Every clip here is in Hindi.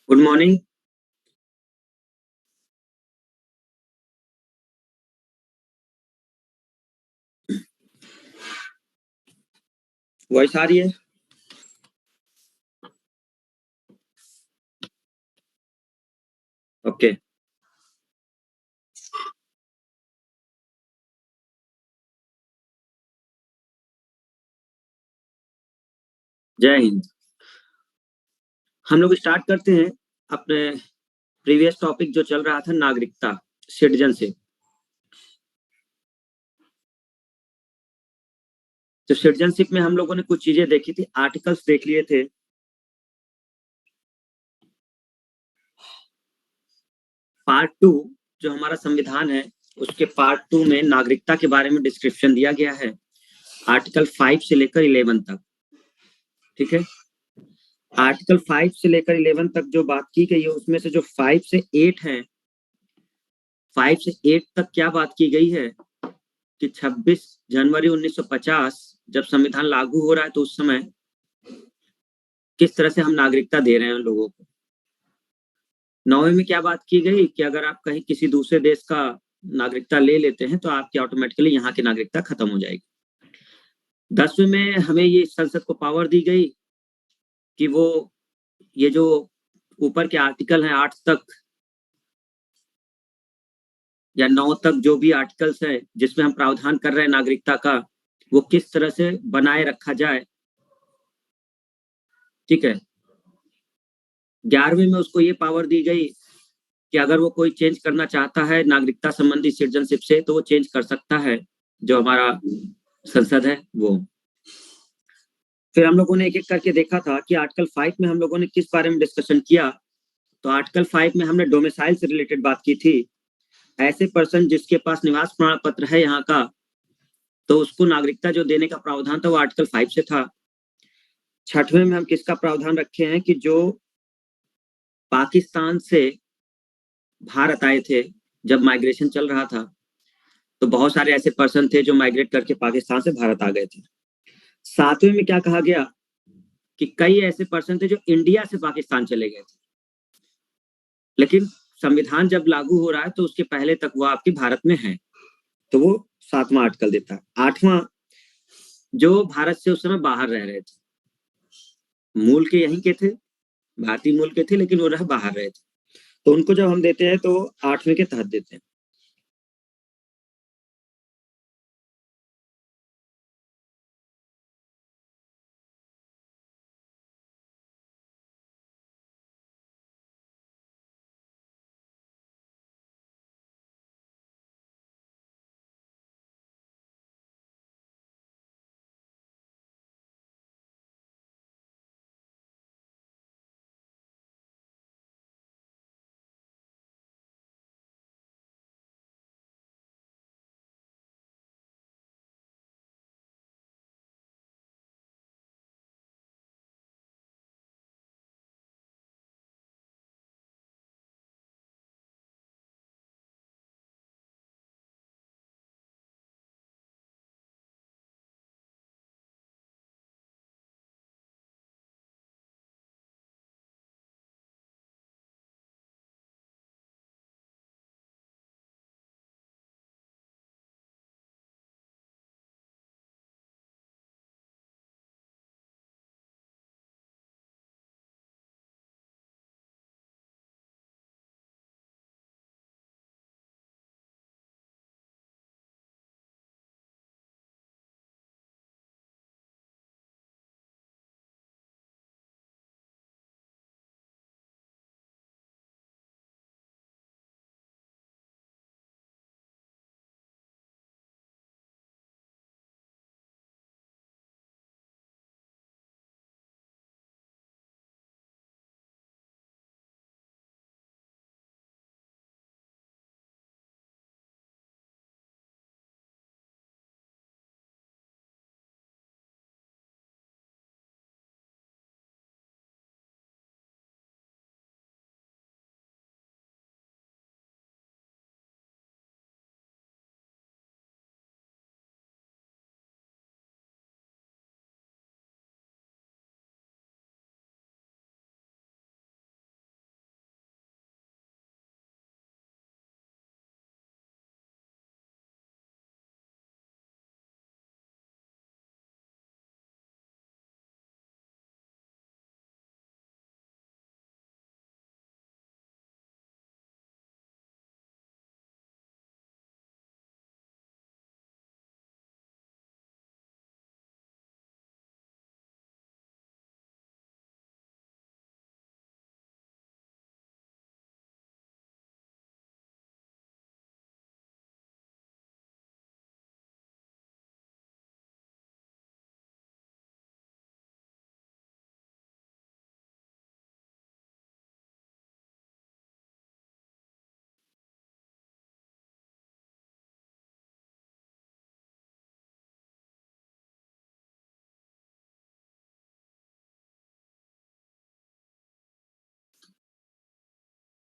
Good morning. वॉइस आ रही है? ओके। जय हिंद। हम लोग स्टार्ट करते हैं अपने प्रीवियस टॉपिक जो चल रहा था, नागरिकता, सिटीजनशिप। तो सिटीजनशिप में हम लोगों ने कुछ चीजें देखी थी, आर्टिकल्स देख लिए थे। पार्ट टू जो हमारा संविधान है, उसके पार्ट टू में नागरिकता के बारे में डिस्क्रिप्शन दिया गया है, आर्टिकल 5 से लेकर 11 तक। ठीक है। आर्टिकल 5 से लेकर 11 तक जो बात की गई है, उसमें से जो 5 से 8 है, 5 से 8 तक क्या बात की गई है कि 26 जनवरी 1950 जब संविधान लागू हो रहा है, तो उस समय किस तरह से हम नागरिकता दे रहे हैं उन लोगों को। 9वीं में क्या बात की गई कि अगर आप कहीं किसी दूसरे देश का नागरिकता ले लेते हैं तो आपकी ऑटोमेटिकली यहाँ की नागरिकता खत्म हो जाएगी। 10वीं में हमें ये संसद को पावर दी गई कि वो ये जो ऊपर के आर्टिकल हैं 8 तक या 9 तक, जो भी आर्टिकल्स है जिसमें हम प्रावधान कर रहे हैं नागरिकता का, वो किस तरह से बनाए रखा जाए। ठीक है। 11वीं में उसको ये पावर दी गई कि अगर वो कोई चेंज करना चाहता है नागरिकता संबंधी सिटीजनशिप से, तो वो चेंज कर सकता है, जो हमारा संसद है वो। फिर हम लोगों ने एक एक करके देखा था कि आर्टिकल 5 में हम लोगों ने किस बारे में डिस्कशन किया। तो आर्टिकल 5 में हमने डोमिसाइल से रिलेटेड बात की थी। ऐसे पर्सन जिसके पास निवास प्रमाण पत्र है यहाँ का, तो उसको नागरिकता जो देने का प्रावधान था वो आर्टिकल 5 से था। 6वें में हम किसका प्रावधान रखे हैं कि जो पाकिस्तान से भारत आए थे, जब माइग्रेशन चल रहा था, तो बहुत सारे ऐसे पर्सन थे जो माइग्रेट करके पाकिस्तान से भारत आ गए थे। 7वें में क्या कहा गया कि कई ऐसे पर्सन थे जो इंडिया से पाकिस्तान चले गए थे, लेकिन संविधान जब लागू हो रहा है तो उसके पहले तक वो आपके भारत में है, तो वो 7वां आर्टिकल देता है। 8वां, जो भारत से उस समय बाहर रह रहे थे, मूल के यहीं के थे, भारतीय मूल के थे, लेकिन वो रह बाहर रहे थे, तो उनको जब हम देते हैं तो 8वें के तहत देते हैं।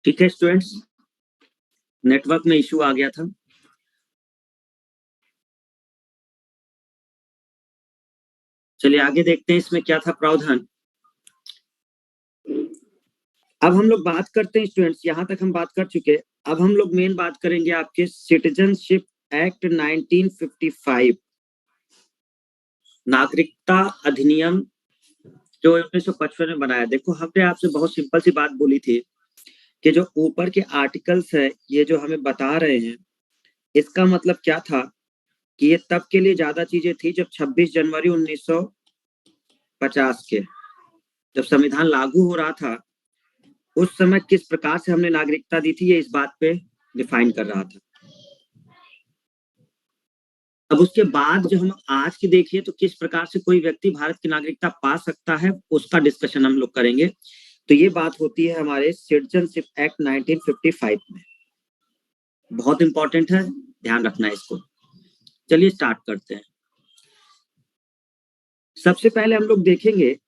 ठीक है स्टूडेंट्स, नेटवर्क में इश्यू आ गया था। चलिए आगे देखते हैं इसमें क्या था प्रावधान। अब हम लोग बात करते हैं स्टूडेंट्स, यहां तक हम बात कर चुके। अब हम लोग मेन बात करेंगे आपके सिटीजनशिप एक्ट 1955, नागरिकता अधिनियम जो 1955 में बनाया। देखो हमने आपसे बहुत सिंपल सी बात बोली थी कि जो ऊपर के आर्टिकल्स है ये जो हमें बता रहे हैं, इसका मतलब क्या था कि ये तब के लिए ज्यादा चीजें थी जब 26 जनवरी 1950 के जब संविधान लागू हो रहा था, उस समय किस प्रकार से हमने नागरिकता दी थी ये इस बात पे डिफाइन कर रहा था। अब उसके बाद जो हम आज की देखिए तो किस प्रकार से कोई व्यक्ति भारत की नागरिकता पा सकता है उसका डिस्कशन हम लोग करेंगे। तो ये बात होती है हमारे सिटीजनशिप एक्ट 1955 में, बहुत इंपॉर्टेंट है, ध्यान रखना है इसको। चलिए स्टार्ट करते हैं। सबसे पहले हम लोग देखेंगे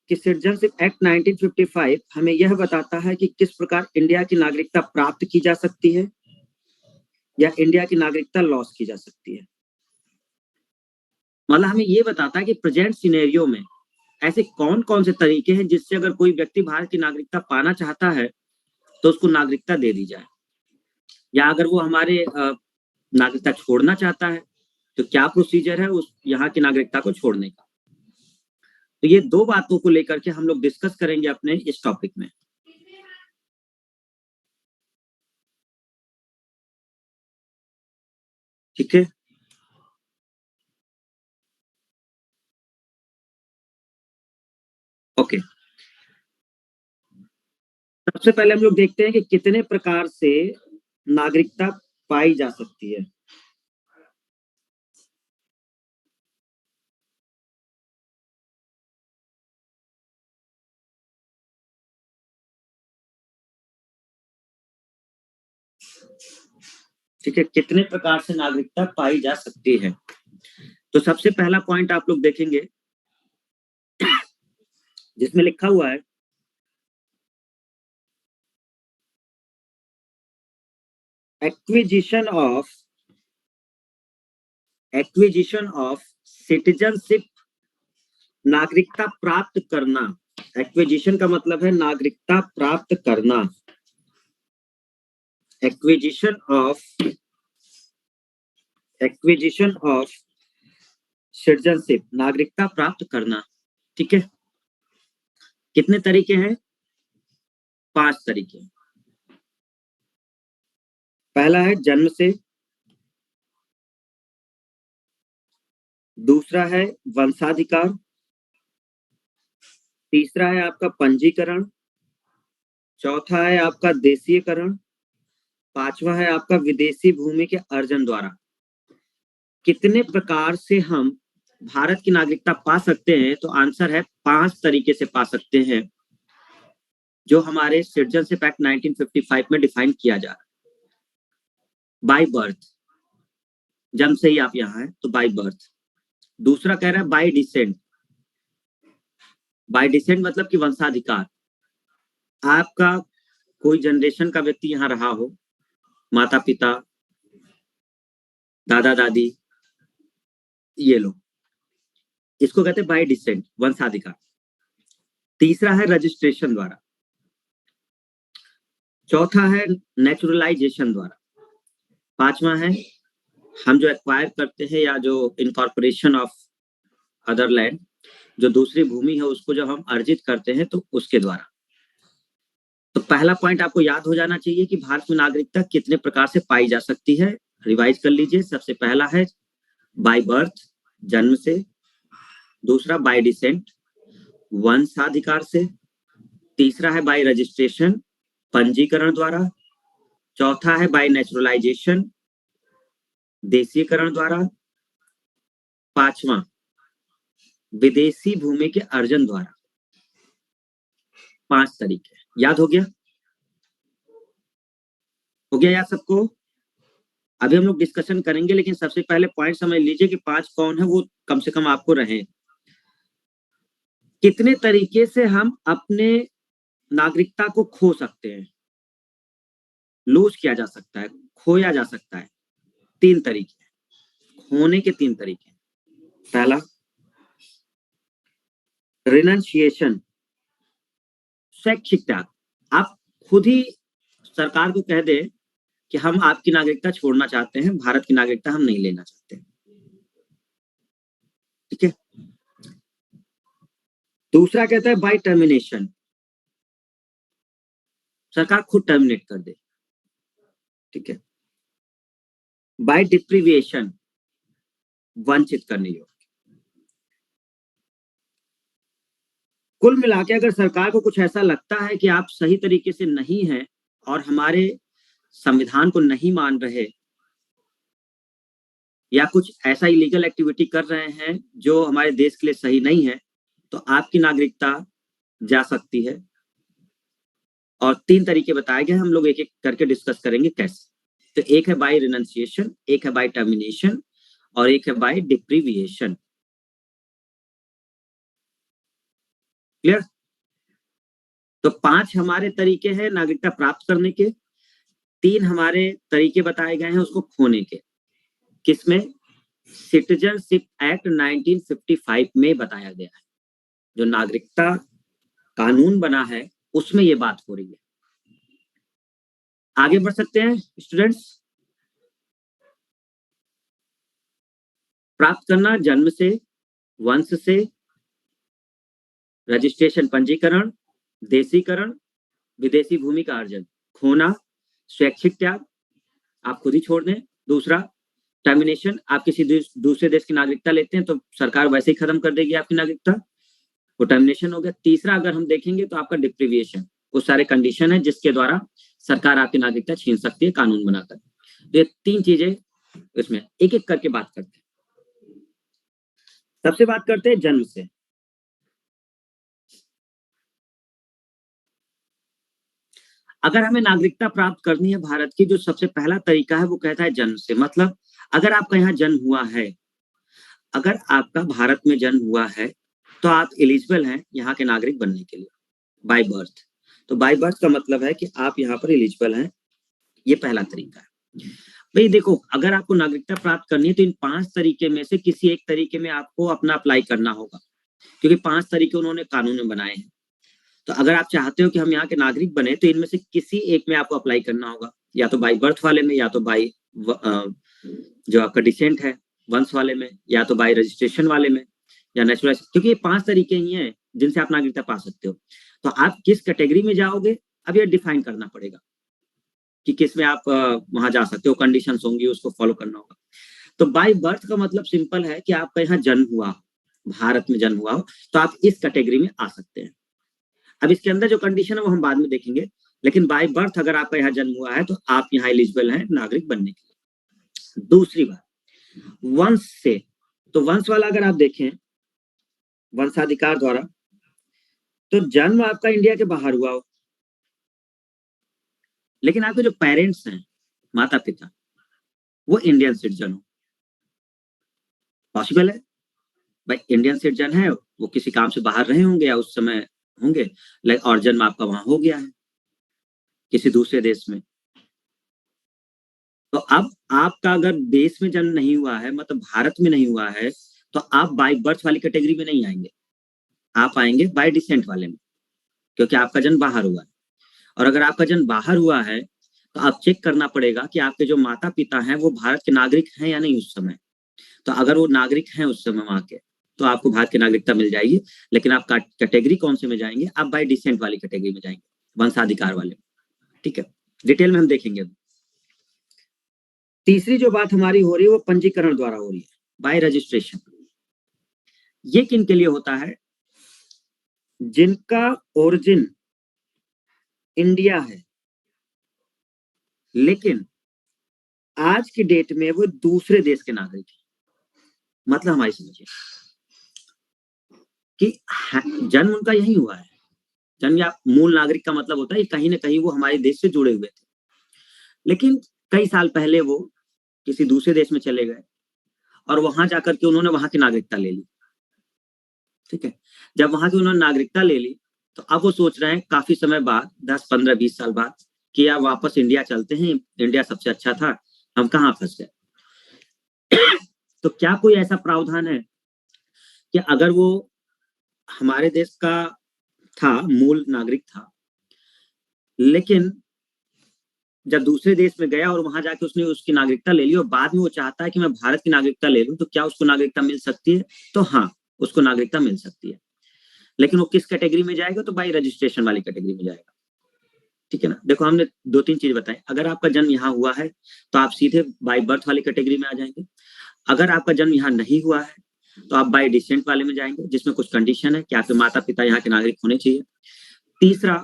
कि सिटीजनशिप एक्ट 1955 हमें यह बताता है कि किस प्रकार इंडिया की नागरिकता प्राप्त की जा सकती है या इंडिया की नागरिकता लॉस की जा सकती है। मतलब हमें ये बताता है कि प्रेजेंट सिनेरियो में ऐसे कौन कौन से तरीके हैं जिससे अगर कोई व्यक्ति भारत की नागरिकता पाना चाहता है तो उसको नागरिकता दे दी जाए, या अगर वो हमारे नागरिकता छोड़ना चाहता है तो क्या प्रोसीजर है उस यहाँ की नागरिकता को छोड़ने का। तो ये दो बातों को लेकर के हम लोग डिस्कस करेंगे अपने इस टॉपिक में। ठीक है, ओके। सबसे पहले हम लोग देखते हैं कि कितने प्रकार से नागरिकता पाई जा सकती है। ठीक है, कितने प्रकार से नागरिकता पाई जा सकती है। तो सबसे पहला पॉइंट आप लोग देखेंगे जिसमें लिखा हुआ है एक्विजिशन ऑफ सिटीजनशिप, नागरिकता प्राप्त करना। एक्विजिशन का मतलब है नागरिकता प्राप्त करना। एक्विजिशन ऑफ सिटीजनशिप, नागरिकता प्राप्त करना। ठीक है, कितने तरीके हैं? 5 तरीके। पहला है जन्म से, दूसरा है वंशाधिकार, तीसरा है आपका पंजीकरण, चौथा है आपका देशीयकरण, पांचवा है आपका विदेशी भूमि के अर्जन द्वारा। कितने प्रकार से हम भारत की नागरिकता पा सकते हैं? तो आंसर है 5 तरीके से पा सकते हैं जो हमारे सिटीजनशिप एक्ट 1955 में डिफाइन किया जा रहा है। बाय बर्थ, जन्म से ही आप यहाँ हैं तो बाय बर्थ। दूसरा कह रहा है बाय डिसेंट। बाय डिसेंट मतलब कि वंशाधिकार, आपका कोई जनरेशन का व्यक्ति यहाँ रहा हो, माता पिता, दादा दादी, ये लोग, इसको कहते हैं बाय डिसेंट, वंशाधिकार। तीसरा है रजिस्ट्रेशन द्वारा, चौथा है नेचुरलाइजेशन द्वारा, पांचवा है हम जो एक्वायर करते हैं या जो इनकॉर्पोरेशन ऑफ अदर लैंड, जो दूसरी भूमि है उसको जब हम अर्जित करते हैं तो उसके द्वारा। तो पहला पॉइंट आपको याद हो जाना चाहिए कि भारत में नागरिकता कितने प्रकार से पाई जा सकती है। रिवाइज कर लीजिए। सबसे पहला है बाय बर्थ, जन्म से, दूसरा बाय डिसेंट, वंशाधिकार से, तीसरा है बाय रजिस्ट्रेशन, पंजीकरण द्वारा, चौथा है बाय नेचुरलाइजेशन, देशीकरण द्वारा, पांचवा विदेशी भूमि के अर्जन द्वारा। 5 तरीके याद हो गया? हो गया याद सबको? अभी हम लोग डिस्कशन करेंगे, लेकिन सबसे पहले पॉइंट समझ लीजिए कि 5 कौन है, वो कम से कम आपको रहे। कितने तरीके से हम अपने नागरिकता को खो सकते हैं? लूज किया जा सकता है, खोया जा सकता है। 3 तरीके, खोने के 3 तरीके। पहला रिनंशिएशन, शैक्षिक त्याग। आप खुद ही सरकार को कह दे कि हम आपकी नागरिकता छोड़ना चाहते हैं, भारत की नागरिकता हम नहीं लेना चाहते, ठीक है। दूसरा कहता है बाय टर्मिनेशन, सरकार खुद टर्मिनेट कर दे, ठीक है। बाय डिप्रीविएशन, वंचित करने योग्य। कुल मिला के अगर सरकार को कुछ ऐसा लगता है कि आप सही तरीके से नहीं हैं और हमारे संविधान को नहीं मान रहे या कुछ ऐसा इलीगल एक्टिविटी कर रहे हैं जो हमारे देश के लिए सही नहीं है, तो आपकी नागरिकता जा सकती है। और 3 तरीके बताए गए, हम लोग एक एक करके डिस्कस करेंगे कैसे। तो एक है बाय रिनंसिएशन, एक है बाय टर्मिनेशन और एक है बाय डिप्रीविएशन। क्लियर? तो 5 हमारे तरीके हैं नागरिकता प्राप्त करने के, 3 हमारे तरीके बताए गए हैं उसको खोने के। किसमें? सिटीजनशिप एक्ट 1955 में बताया गया है, जो नागरिकता कानून बना है उसमें ये बात हो रही है। आगे बढ़ सकते हैं स्टूडेंट्स। प्राप्त करना जन्म से, वंश से, रजिस्ट्रेशन पंजीकरण, देशीकरण, विदेशी भूमि का अर्जन। खोना, स्वैच्छिक त्याग, आप खुद ही छोड़ दें। दूसरा टर्मिनेशन, आप किसी दूसरे देश की नागरिकता लेते हैं तो सरकार वैसे ही खत्म कर देगी आपकी नागरिकता, वो टर्मिनेशन हो गया। तीसरा अगर हम देखेंगे तो आपका डिप्रीविएशन, वो सारे कंडीशन है जिसके द्वारा सरकार आपकी नागरिकता छीन सकती है कानून बनाकर। तो ये 3 चीजें इसमें एक एक करके बात करते हैं। सबसे बात करते हैं जन्म से। अगर हमें नागरिकता प्राप्त करनी है भारत की, जो सबसे पहला तरीका है वो कहता है जन्म से। मतलब अगर आपका यहाँ जन्म हुआ है, अगर आपका भारत में जन्म हुआ है तो आप एलिजिबल हैं यहाँ के नागरिक बनने के लिए बाय बर्थ। तो बाय बर्थ का मतलब है कि आप यहाँ पर एलिजिबल हैं, ये पहला तरीका है। भाई देखो, अगर आपको नागरिकता प्राप्त करनी है तो इन 5 तरीके में से किसी एक तरीके में आपको अपना अप्लाई करना होगा, क्योंकि 5 तरीके उन्होंने कानून में बनाए हैं। तो अगर आप चाहते हो कि हम यहाँ के नागरिक बने तो इनमें से किसी एक में आपको अप्लाई करना होगा, या तो बाय बर्थ वाले में, या तो बाय जो आपका डिसेंट है वंश वाले में, या तो बाय रजिस्ट्रेशन वाले में, या नेचुरल, क्योंकि ये 5 तरीके ही हैं जिनसे आप नागरिकता पा सकते हो। तो आप किस कैटेगरी में जाओगे अब ये डिफाइन करना पड़ेगा कि किस में आप वहां जा सकते हो, कंडीशंस होंगी उसको फॉलो करना होगा। तो बाय बर्थ का मतलब सिंपल है कि आपका यहाँ जन्म हुआ, भारत में जन्म हुआ हो, तो आप इस कैटेगरी में आ सकते हैं। अब इसके अंदर जो कंडीशन है वो हम बाद में देखेंगे, लेकिन बाय बर्थ अगर आपका यहाँ जन्म हुआ है तो आप यहाँ एलिजिबल हैं नागरिक बनने के लिए। दूसरी बात, वंश से। तो वंश वाला अगर आप देखें वंशाधिकार द्वारा, तो जन्म आपका इंडिया के बाहर हुआ हो, लेकिन आपके जो पेरेंट्स हैं, माता पिता, वो इंडियन सिटीजन हो। पॉसिबल है भाई, इंडियन सिटीजन है, वो किसी काम से बाहर रहे होंगे या उस समय होंगे, और जन्म आपका वहां हो गया है किसी दूसरे देश में। तो अब आपका अगर देश में जन्म नहीं हुआ है, मतलब भारत में नहीं हुआ है, तो आप बाय बर्थ वाली कैटेगरी में नहीं आएंगे, आप आएंगे बाय डिसेंट वाले में, क्योंकि आपका जन्म बाहर हुआ है। और अगर आपका जन्म बाहर हुआ है तो आप चेक करना पड़ेगा कि आपके जो माता पिता हैं वो भारत के नागरिक हैं या नहीं उस समय। तो अगर वो नागरिक हैं उस समय वहां के, तो आपको भारत की नागरिकता मिल जाएगी। लेकिन आप कैटेगरी कौन से में जाएंगे? आप बाय डिसेंट वाली कैटेगरी में जाएंगे, वंशाधिकार वाले, ठीक है। डिटेल में हम देखेंगे। तीसरी जो बात हमारी हो रही है वो पंजीकरण द्वारा हो रही है, बाय रजिस्ट्रेशन। ये किन के लिए होता है? जिनका ओरिजिन इंडिया है, लेकिन आज की डेट में वो दूसरे देश के नागरिक हैं। मतलब हमारी समझिए कि जन्म उनका यही हुआ है, जन्म या मूल नागरिक का मतलब होता है कहीं ना कहीं वो हमारे देश से जुड़े हुए थे, लेकिन कई साल पहले वो किसी दूसरे देश में चले गए और वहां जाकर के उन्होंने वहां की नागरिकता ले ली, ठीक है। जब वहां की उन्होंने नागरिकता ले ली तो अब वो सोच रहे हैं काफी समय बाद, 10, 15, 20 साल बाद, कि यार वापस इंडिया चलते हैं, इंडिया सबसे अच्छा था, हम कहाँ फंस गए। तो क्या कोई ऐसा प्रावधान है कि अगर वो हमारे देश का था, मूल नागरिक था, लेकिन जब दूसरे देश में गया और वहां जाके उसने उसकी नागरिकता ले ली और बाद में वो चाहता है कि मैं भारत की नागरिकता ले लूं, तो क्या उसको नागरिकता मिल सकती है? तो हाँ, उसको नागरिकता मिल सकती है, लेकिन वो किस कैटेगरी में जाएगा? तो बाई रजिस्ट्रेशन वाली कैटेगरी में जाएगा। ठीक है ना। देखो हमने 2-3 चीज बताई। अगर आपका जन्म यहाँ हुआ है तो आप सीधे बाई बर्थ वाली कैटेगरी में आ जाएंगे। अगर आपका जन्म यहाँ नहीं हुआ है तो आप बाई डिसेंट वाले में जाएंगे, जिसमें कुछ कंडीशन है कि आपके माता पिता यहाँ के नागरिक होने चाहिए। तीसरा,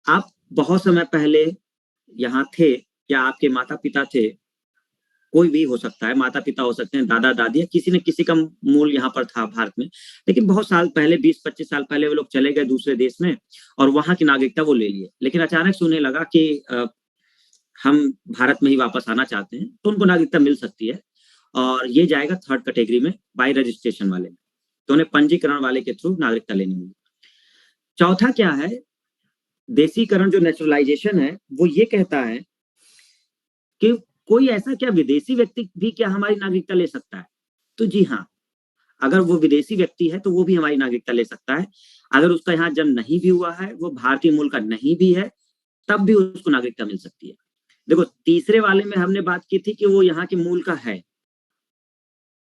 आप बहुत समय पहले यहाँ थे या आपके माता पिता थे, कोई भी हो सकता है, माता पिता हो सकते हैं, दादा दादी, या किसी न किसी का मूल यहाँ पर था भारत में, लेकिन बहुत साल पहले, 20-25 साल पहले वो लोग चले गए दूसरे देश में और वहां की नागरिकता वो ले लिए, लेकिन अचानक से उन्हें लगा कि हम भारत में ही वापस आना चाहते हैं, तो उनको नागरिकता मिल सकती है और ये जाएगा थर्ड कैटेगरी में, बाई रजिस्ट्रेशन वाले में। तो उन्हें पंजीकरण वाले के थ्रू नागरिकता लेनी होगी। चौथा क्या है, देशीकरण जो नेचुरलाइजेशन है वो ये कहता है कि कोई ऐसा क्या विदेशी व्यक्ति भी क्या हमारी नागरिकता ले सकता है? तो जी हाँ, अगर वो विदेशी व्यक्ति है तो वो भी हमारी नागरिकता ले सकता है। अगर उसका यहाँ जन्म नहीं भी हुआ है, वो भारतीय मूल का नहीं भी है, तब भी उसको नागरिकता मिल सकती है। देखो तीसरे वाले में हमने बात की थी कि वो यहाँ के मूल का है,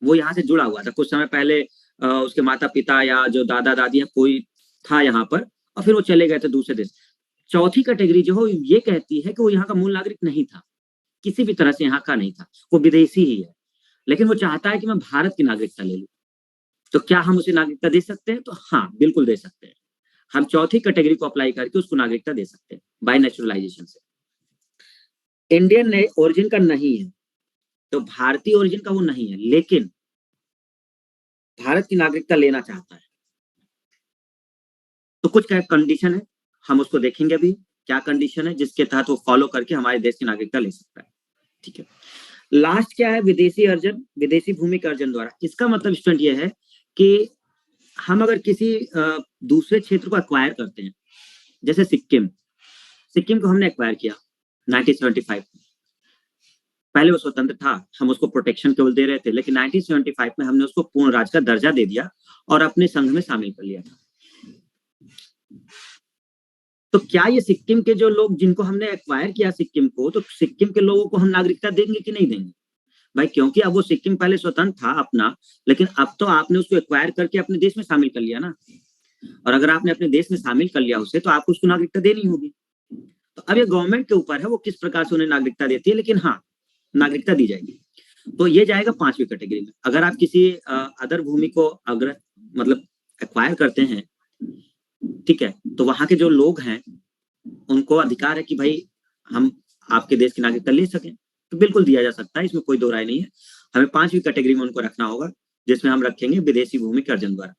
वो यहाँ से जुड़ा हुआ था कुछ समय पहले, उसके माता पिता या जो दादा दादी है कोई था यहाँ पर और फिर वो चले गए थे दूसरे देश। चौथी कैटेगरी जो हो ये कहती है कि वो यहाँ का मूल नागरिक नहीं था, किसी भी तरह से यहाँ का नहीं था, वो विदेशी ही है, लेकिन वो चाहता है कि मैं भारत की नागरिकता ले लूं। तो क्या हम उसे नागरिकता दे सकते हैं? तो हाँ, बिल्कुल दे सकते हैं। हम चौथी कैटेगरी को अप्लाई करके उसको नागरिकता दे सकते हैं बाय नेचुरलाइजेशन से। इंडियन ओरिजिन का नहीं है, तो भारतीय ओरिजिन का वो नहीं है, लेकिन भारत की नागरिकता लेना चाहता है। तो कुछ कंडीशन है, हम उसको देखेंगे अभी क्या कंडीशन है जिसके तहत वो फॉलो करके हमारे देश की नागरिकता ले सकता है। ठीक है। लास्ट क्या है, विदेशी अर्जन, विदेशी भूमि के अर्जन द्वारा। इसका मतलब स्टूडेंट ये है कि हम अगर किसी दूसरे क्षेत्र को एक्वायर करते हैं, जैसे सिक्किम, सिक्किम को हमने एक्वायर किया 1975 में, पहले वो स्वतंत्र था, हम उसको प्रोटेक्शन केवल दे रहे थे, लेकिन 1975 में हमने उसको पूर्ण राज्य का दर्जा दे दिया और अपने संघ में शामिल कर लिया था। तो क्या ये सिक्किम के जो लोग जिनको हमने एक्वायर किया सिक्किम को, तो सिक्किम के लोगों को हम नागरिकता देंगे कि नहीं देंगे? भाई क्योंकि अब वो सिक्किम पहले स्वतंत्र था अपना, लेकिन अब तो आपने उसको एक्वायर करके अपने देश में शामिल कर लिया ना, और अगर आपने अपने देश में शामिल कर लिया उसे, तो आपको उसको नागरिकता देनी होगी। तो अब ये गवर्नमेंट के ऊपर है वो किस प्रकार से उन्हें नागरिकता देती है, लेकिन हाँ, नागरिकता दी जाएगी। तो ये जाएगा 5वीं कैटेगरी में। अगर आप किसी अदर भूमि को अगर मतलब एक्वायर करते हैं, ठीक है, तो वहां के जो लोग हैं उनको अधिकार है कि भाई हम आपके देश की नागरिकता ले सकें, तो बिल्कुल दिया जा सकता है, इसमें कोई दो राय नहीं है। हमें 5वीं कैटेगरी में उनको रखना होगा, जिसमें हम रखेंगे विदेशी भूमि के अर्जन द्वारा।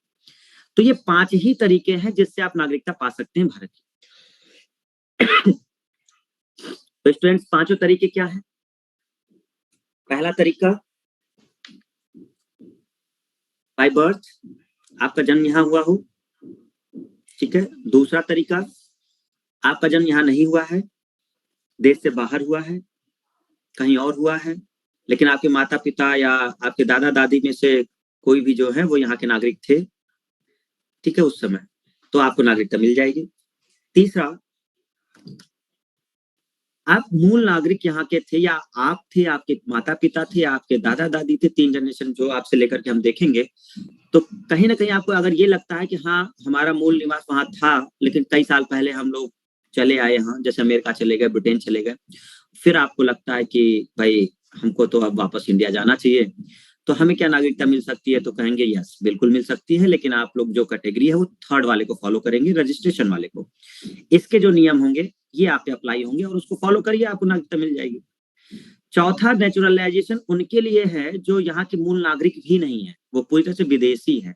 तो ये 5 ही तरीके हैं जिससे आप नागरिकता पा सकते हैं भारत की। तो स्टूडेंट्स, 5 तरीके क्या है? पहला तरीका बाय बर्थ, आपका जन्म यहाँ हुआ हो, ठीक है। दूसरा तरीका, आपका जन्म यहाँ नहीं हुआ है, देश से बाहर हुआ है, कहीं और हुआ है, लेकिन आपके माता पिता या आपके दादा दादी में से कोई भी जो है वो यहाँ के नागरिक थे, ठीक है, उस समय, तो आपको नागरिकता मिल जाएगी। तीसरा, आप मूल नागरिक यहाँ के थे, या आप थे, आपके माता पिता थे, आपके दादा दादी थे, 3 जनरेशन जो आपसे लेकर के हम देखेंगे, तो कहीं ना कहीं आपको अगर ये लगता है कि हाँ हमारा मूल निवास वहां था, लेकिन कई साल पहले हम लोग चले आए यहाँ, जैसे अमेरिका चले गए, ब्रिटेन चले गए, फिर आपको लगता है कि भाई हमको तो अब वापस इंडिया जाना चाहिए, तो हमें क्या नागरिकता मिल सकती है? तो कहेंगे यस, बिल्कुल मिल सकती है, लेकिन आप लोग जो कैटेगरी है वो थर्ड वाले को फॉलो करेंगे, रजिस्ट्रेशन वाले को। इसके जो नियम होंगे ये आप पे अप्लाई होंगे और उसको फॉलो करिए, आपको नागरिकता मिल जाएगी। चौथा, नेचुरलाइजेशन उनके लिए है जो यहाँ के मूल नागरिक भी नहीं है, वो पूरी तरह से विदेशी है,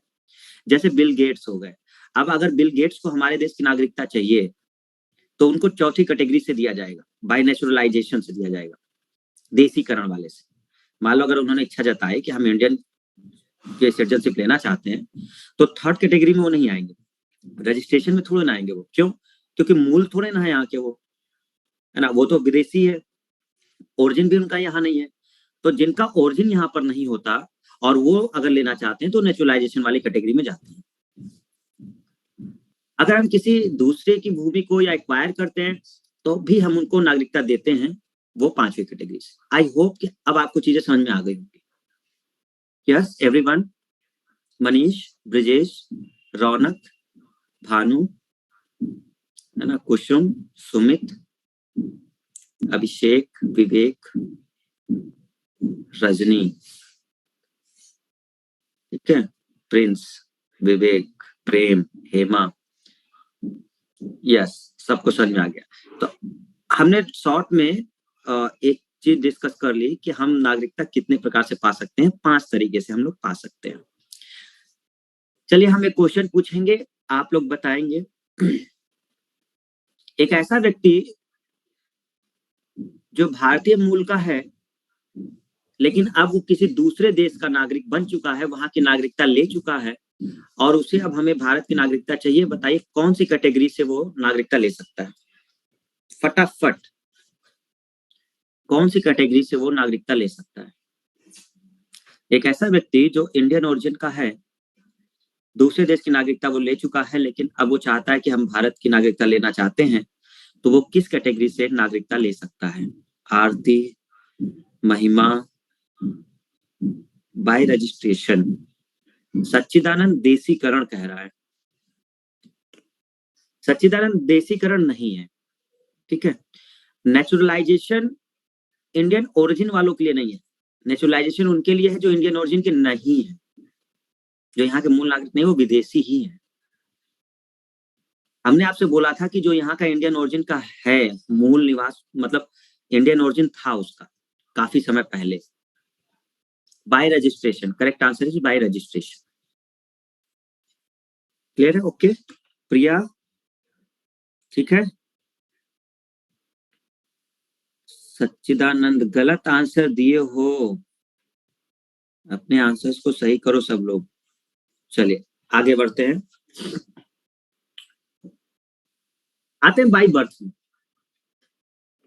जैसे बिल गेट्स हो गए। अब अगर बिल गेट्स को हमारे देश की नागरिकता चाहिए तो उनको चौथी कैटेगरी से दिया जाएगा, बाय नेचुरलाइजेशन से दिया जाएगा, देसीकरण वाले से। मान लो अगर उन्होंने इच्छा जताई कि हम इंडियन के सिटीजनशिप लेना चाहते हैं, तो थर्ड कैटेगरी में वो नहीं आएंगे, रजिस्ट्रेशन में थोड़े ना आएंगे वो। क्यों? क्योंकि मूल थोड़े ना है यहाँ के वो, है ना, वो तो विदेशी है, ओरिजिन भी उनका यहाँ नहीं है। तो जिनका ओरिजिन यहाँ पर नहीं होता और वो अगर लेना चाहते हैं तो नेचुरलाइजेशन वाली कैटेगरी में जाते हैं। अगर हम किसी दूसरे की भूमि को या एक्वायर करते हैं तो भी हम उनको नागरिकता देते हैं, वो 5वीं कैटेगरी से। आई होप कि अब आपको चीजें समझ में आ गई होंगी। यस एवरीवन, मनीष, ब्रिजेश, रौनक, भानु, है ना, कुसुम, सुमित, अभिषेक, विवेक, रजनी, ठीक है, प्रिंस, विवेक, प्रेम, हेमा, यस सबको समझ में आ गया। तो हमने शॉर्ट में एक चीज डिस्कस कर ली कि हम नागरिकता कितने प्रकार से पा सकते हैं। 5 तरीके से हम लोग पा सकते हैं। चलिए हम एक क्वेश्चन पूछेंगे, आप लोग बताएंगे। एक ऐसा व्यक्ति जो भारतीय मूल का है लेकिन अब वो किसी दूसरे देश का नागरिक बन चुका है, वहां की नागरिकता ले चुका है और उसे अब हमें भारत की नागरिकता चाहिए, बताइए कौन सी कैटेगरी से वो नागरिकता ले सकता है? फटाफट, कौन सी कैटेगरी से वो नागरिकता ले सकता है? एक ऐसा व्यक्ति जो इंडियन ओरिजिन का है, दूसरे देश की नागरिकता वो ले चुका है लेकिन अब वो चाहता है कि हम भारत की नागरिकता लेना चाहते हैं, तो वो किस कैटेगरी से नागरिकता ले सकता है? आरती, महिमा, बाय रजिस्ट्रेशन। सच्चिदानंद देसीकरण कह रहा है। सच्चिदानंद देसीकरण नहीं है, ठीक है। नेचुरलाइजेशन इंडियन ओरिजिन वालों के लिए नहीं है, नेचुरलाइजेशन उनके लिए है जो इंडियन ओरिजिन के नहीं है, जो यहाँ के मूल नागरिक नहीं, वो विदेशी ही है। हमने आपसे बोला था कि जो यहाँ का इंडियन ओरिजिन का है, मूल निवास मतलब इंडियन ओरिजिन था उसका काफी समय पहले, bye registration, correct answer is by registration. Clear है? ओके प्रिया, ठीक है। सच्चिदानंद गलत आंसर दिए हो, अपने आंसर्स को सही करो सब लोग। चलिए आगे बढ़ते हैं, आते हैं बाई बर्थ में।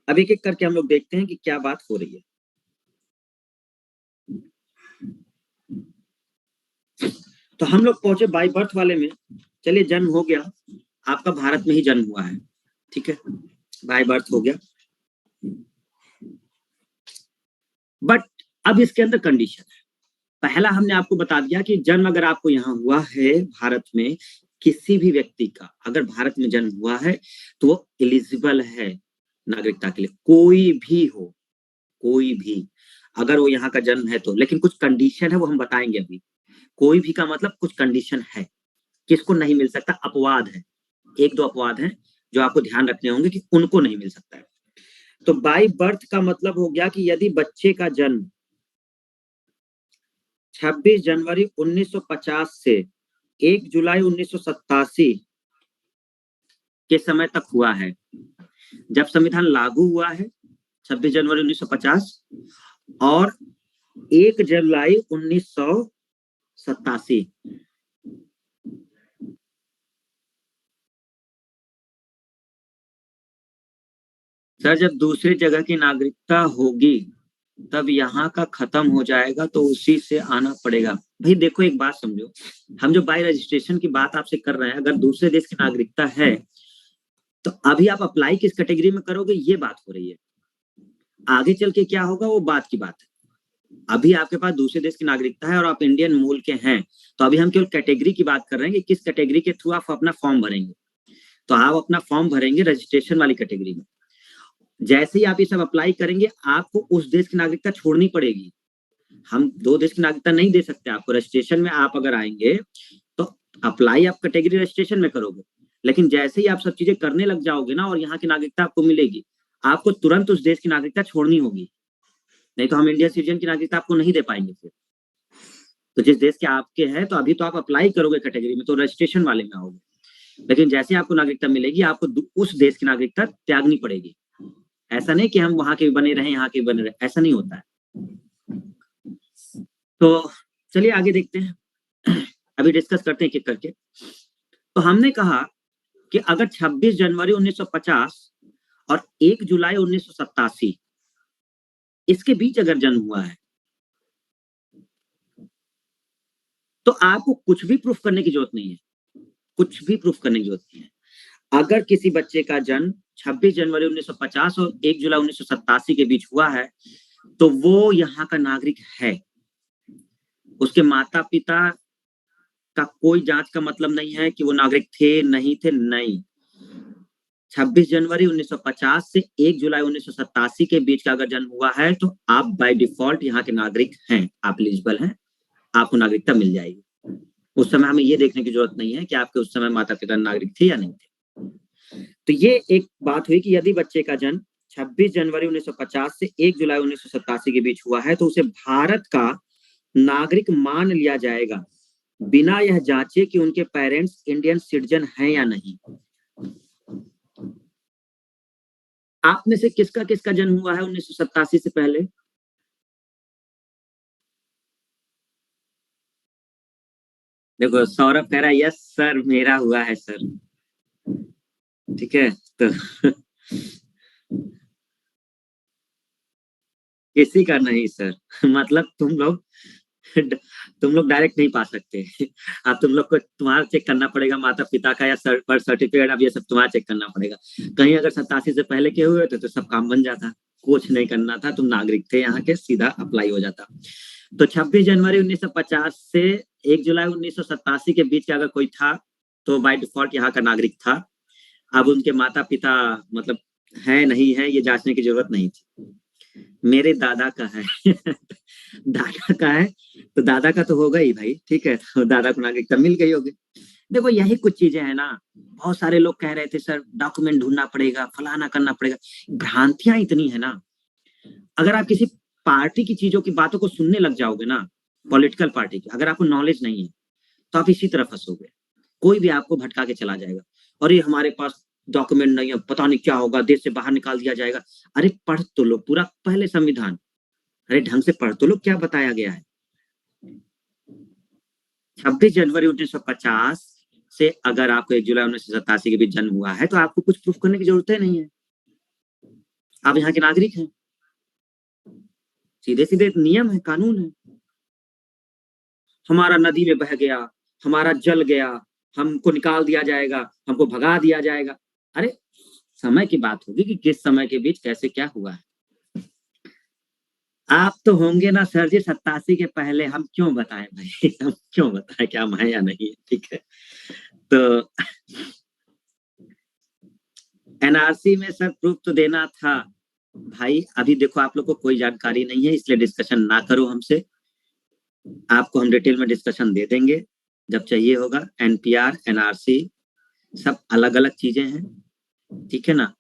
अब एक एक करके हम लोग देखते हैं कि क्या बात हो रही है। तो हम लोग पहुंचे बाई बर्थ वाले में। चलिए जन्म हो गया, आपका भारत में ही जन्म हुआ है, ठीक है, बाई बर्थ हो गया। बट अब इसके अंदर कंडीशन है। पहला हमने आपको बता दिया कि जन्म अगर आपको यहाँ हुआ है भारत में, किसी भी व्यक्ति का अगर भारत में जन्म हुआ है तो वो एलिजिबल है नागरिकता के लिए, कोई भी हो, कोई भी अगर वो यहाँ का जन्म है तो। लेकिन कुछ कंडीशन है, वो हम बताएंगे अभी। कोई भी का मतलब कुछ कंडीशन है, किसको नहीं मिल सकता, अपवाद है, 1-2 अपवाद हैं जो आपको ध्यान रखने होंगे कि उनको नहीं मिल सकता है। तो बाई बर्थ का मतलब हो गया कि यदि बच्चे का जन्म 26 जनवरी 1950 से 1 जुलाई 1987 के समय तक हुआ है, जब संविधान लागू हुआ है 26 जनवरी 1950 और 1 जुलाई 1987। सर जब दूसरी जगह की नागरिकता होगी तब यहाँ का खत्म हो जाएगा, तो उसी से आना पड़ेगा। भाई देखो एक बात समझो, हम जो बाय रजिस्ट्रेशन की बात आपसे कर रहे हैं, अगर दूसरे देश की नागरिकता है तो अभी आप अप्लाई किस कैटेगरी में करोगे, ये बात हो रही है। आगे चल के क्या होगा वो बात की बात है। अभी आपके पास दूसरे देश की नागरिकता है और आप इंडियन मूल के हैं, तो अभी हम केवल कैटेगरी की बात कर रहे हैं कि किस कैटेगरी के थ्रू आप अपना फॉर्म भरेंगे। तो आप अपना फॉर्म भरेंगे रजिस्ट्रेशन वाली कैटेगरी में। जैसे ही आप ये सब अप्लाई करेंगे, आपको उस देश की नागरिकता छोड़नी पड़ेगी। हम 2 देश की नागरिकता नहीं दे सकते आपको। रजिस्ट्रेशन में आप अगर आएंगे तो अप्लाई आप कैटेगरी रजिस्ट्रेशन में करोगे, लेकिन जैसे ही आप सब चीजें करने लग जाओगे ना और यहाँ की नागरिकता आपको मिलेगी, आपको तुरंत उस देश की नागरिकता छोड़नी होगी, नहीं तो हम इंडियन सिटीजन की नागरिकता आपको नहीं दे पाएंगे फिर। तो जिस देश के आपके हैं, तो अभी तो आप अप्लाई करोगे कैटेगरी में तो रजिस्ट्रेशन वाले में आओगे, लेकिन जैसे आपको नागरिकता मिलेगी आपको उस देश की नागरिकता त्यागनी पड़ेगी। ऐसा नहीं कि हम वहां के भी बने रहे यहाँ के भी बने रहे, ऐसा नहीं होता है। तो चलिए आगे देखते हैं, अभी डिस्कस करते हैं एक एक करके। तो हमने कहा कि अगर 26 जनवरी 1950 और 1 जुलाई 1987 इसके बीच अगर जन्म हुआ है तो आपको कुछ भी प्रूफ करने की जरूरत नहीं है, कुछ भी प्रूफ करने की जरूरत नहीं है। अगर किसी बच्चे का जन्म 26 जनवरी 1950 और 1 जुलाई 1987 के बीच हुआ है तो वो यहाँ का नागरिक है। उसके माता पिता का कोई जांच का मतलब नहीं है कि वो नागरिक थे नहीं थे, नहीं। 26 जनवरी 1950 से 1 जुलाई 1987 के बीच का अगर जन्म हुआ है तो आप बाय डिफॉल्ट यहाँ के नागरिक हैं, आप एलिजिबल हैं, आपको नागरिकता मिल जाएगी। उस समय हमें ये देखने की जरूरत नहीं है कि आपके उस समय माता पिता नागरिक थे या नहीं थे। तो ये एक बात हुई कि यदि बच्चे का जन्म 26 जनवरी 1950 से 1 जुलाई 1987 के बीच हुआ है तो उसे भारत का नागरिक मान लिया जाएगा, बिना यह जांचे कि उनके पेरेंट्स इंडियन सिटीजन हैं या नहीं। आप में से किसका किसका जन्म हुआ है 1987 से पहले? देखो सौरभ कह रहा है यस सर मेरा हुआ है सर, ठीक है। तो किसी का नहीं सर मतलब तुम लोग डायरेक्ट नहीं पा सकते अब तुम लोग को तुम्हारा चेक करना पड़ेगा, माता पिता का या बर्थ सर्टिफिकेट, अब ये सब तुम्हारा चेक करना पड़ेगा। कहीं अगर 87 से पहले के हुए तो सब काम बन जाता, कुछ नहीं करना था, तुम नागरिक थे यहाँ के, सीधा अप्लाई हो जाता। तो 26 जनवरी 1950 से 1 जुलाई 1987 के बीच अगर कोई था तो बाय डिफॉल्ट यहाँ का नागरिक था। अब उनके माता पिता मतलब है नहीं है ये जांचने की जरूरत नहीं थी। मेरे दादा का है दादा का है तो दादा का तो होगा ही भाई, ठीक है, तो दादा को नागरिकता मिल गई होगी। देखो यही कुछ चीजें हैं ना। बहुत सारे लोग कह रहे थे सर डॉक्यूमेंट ढूंढना पड़ेगा, फलाना करना पड़ेगा, भ्रांतियां इतनी है ना। अगर आप किसी पार्टी की चीजों की बातों को सुनने लग जाओगे ना, पॉलिटिकल पार्टी की, अगर आपको नॉलेज नहीं है तो आप इसी तरह फंसोगे। कोई भी आपको भटका के चला जाएगा, और ये हमारे पास डॉक्यूमेंट नहीं है, पता नहीं क्या होगा, देश से बाहर निकाल दिया जाएगा। अरे पढ़ तो लो पूरा पहले संविधान, अरे ढंग से पढ़ तो लो क्या बताया गया है। 26 जनवरी 1950 से अगर आपको 1 जुलाई 1987 के बीच जन्म हुआ है तो आपको कुछ प्रूफ करने की जरूरत ही नहीं है, आप यहाँ के नागरिक हैं। सीधे सीधे नियम है, कानून है। हमारा नदी में बह गया, हमारा जल गया, हमको निकाल दिया जाएगा, हमको भगा दिया जाएगा। अरे समय की बात होगी कि किस समय के बीच कैसे क्या हुआ है। आप तो होंगे ना सर जी 87 के पहले, हम क्यों बताएं भाई हम क्यों बताएं क्या हम हैं या नहीं, ठीक है। तो एनआरसी में सर प्रूफ तो देना था भाई। अभी देखो आप लोग को कोई जानकारी नहीं है इसलिए डिस्कशन ना करो हमसे, आपको हम डिटेल में डिस्कशन दे देंगे जब चाहिए होगा। एनपीआर एनआरसी सब अलग अलग चीजें हैं, ठीक है ना।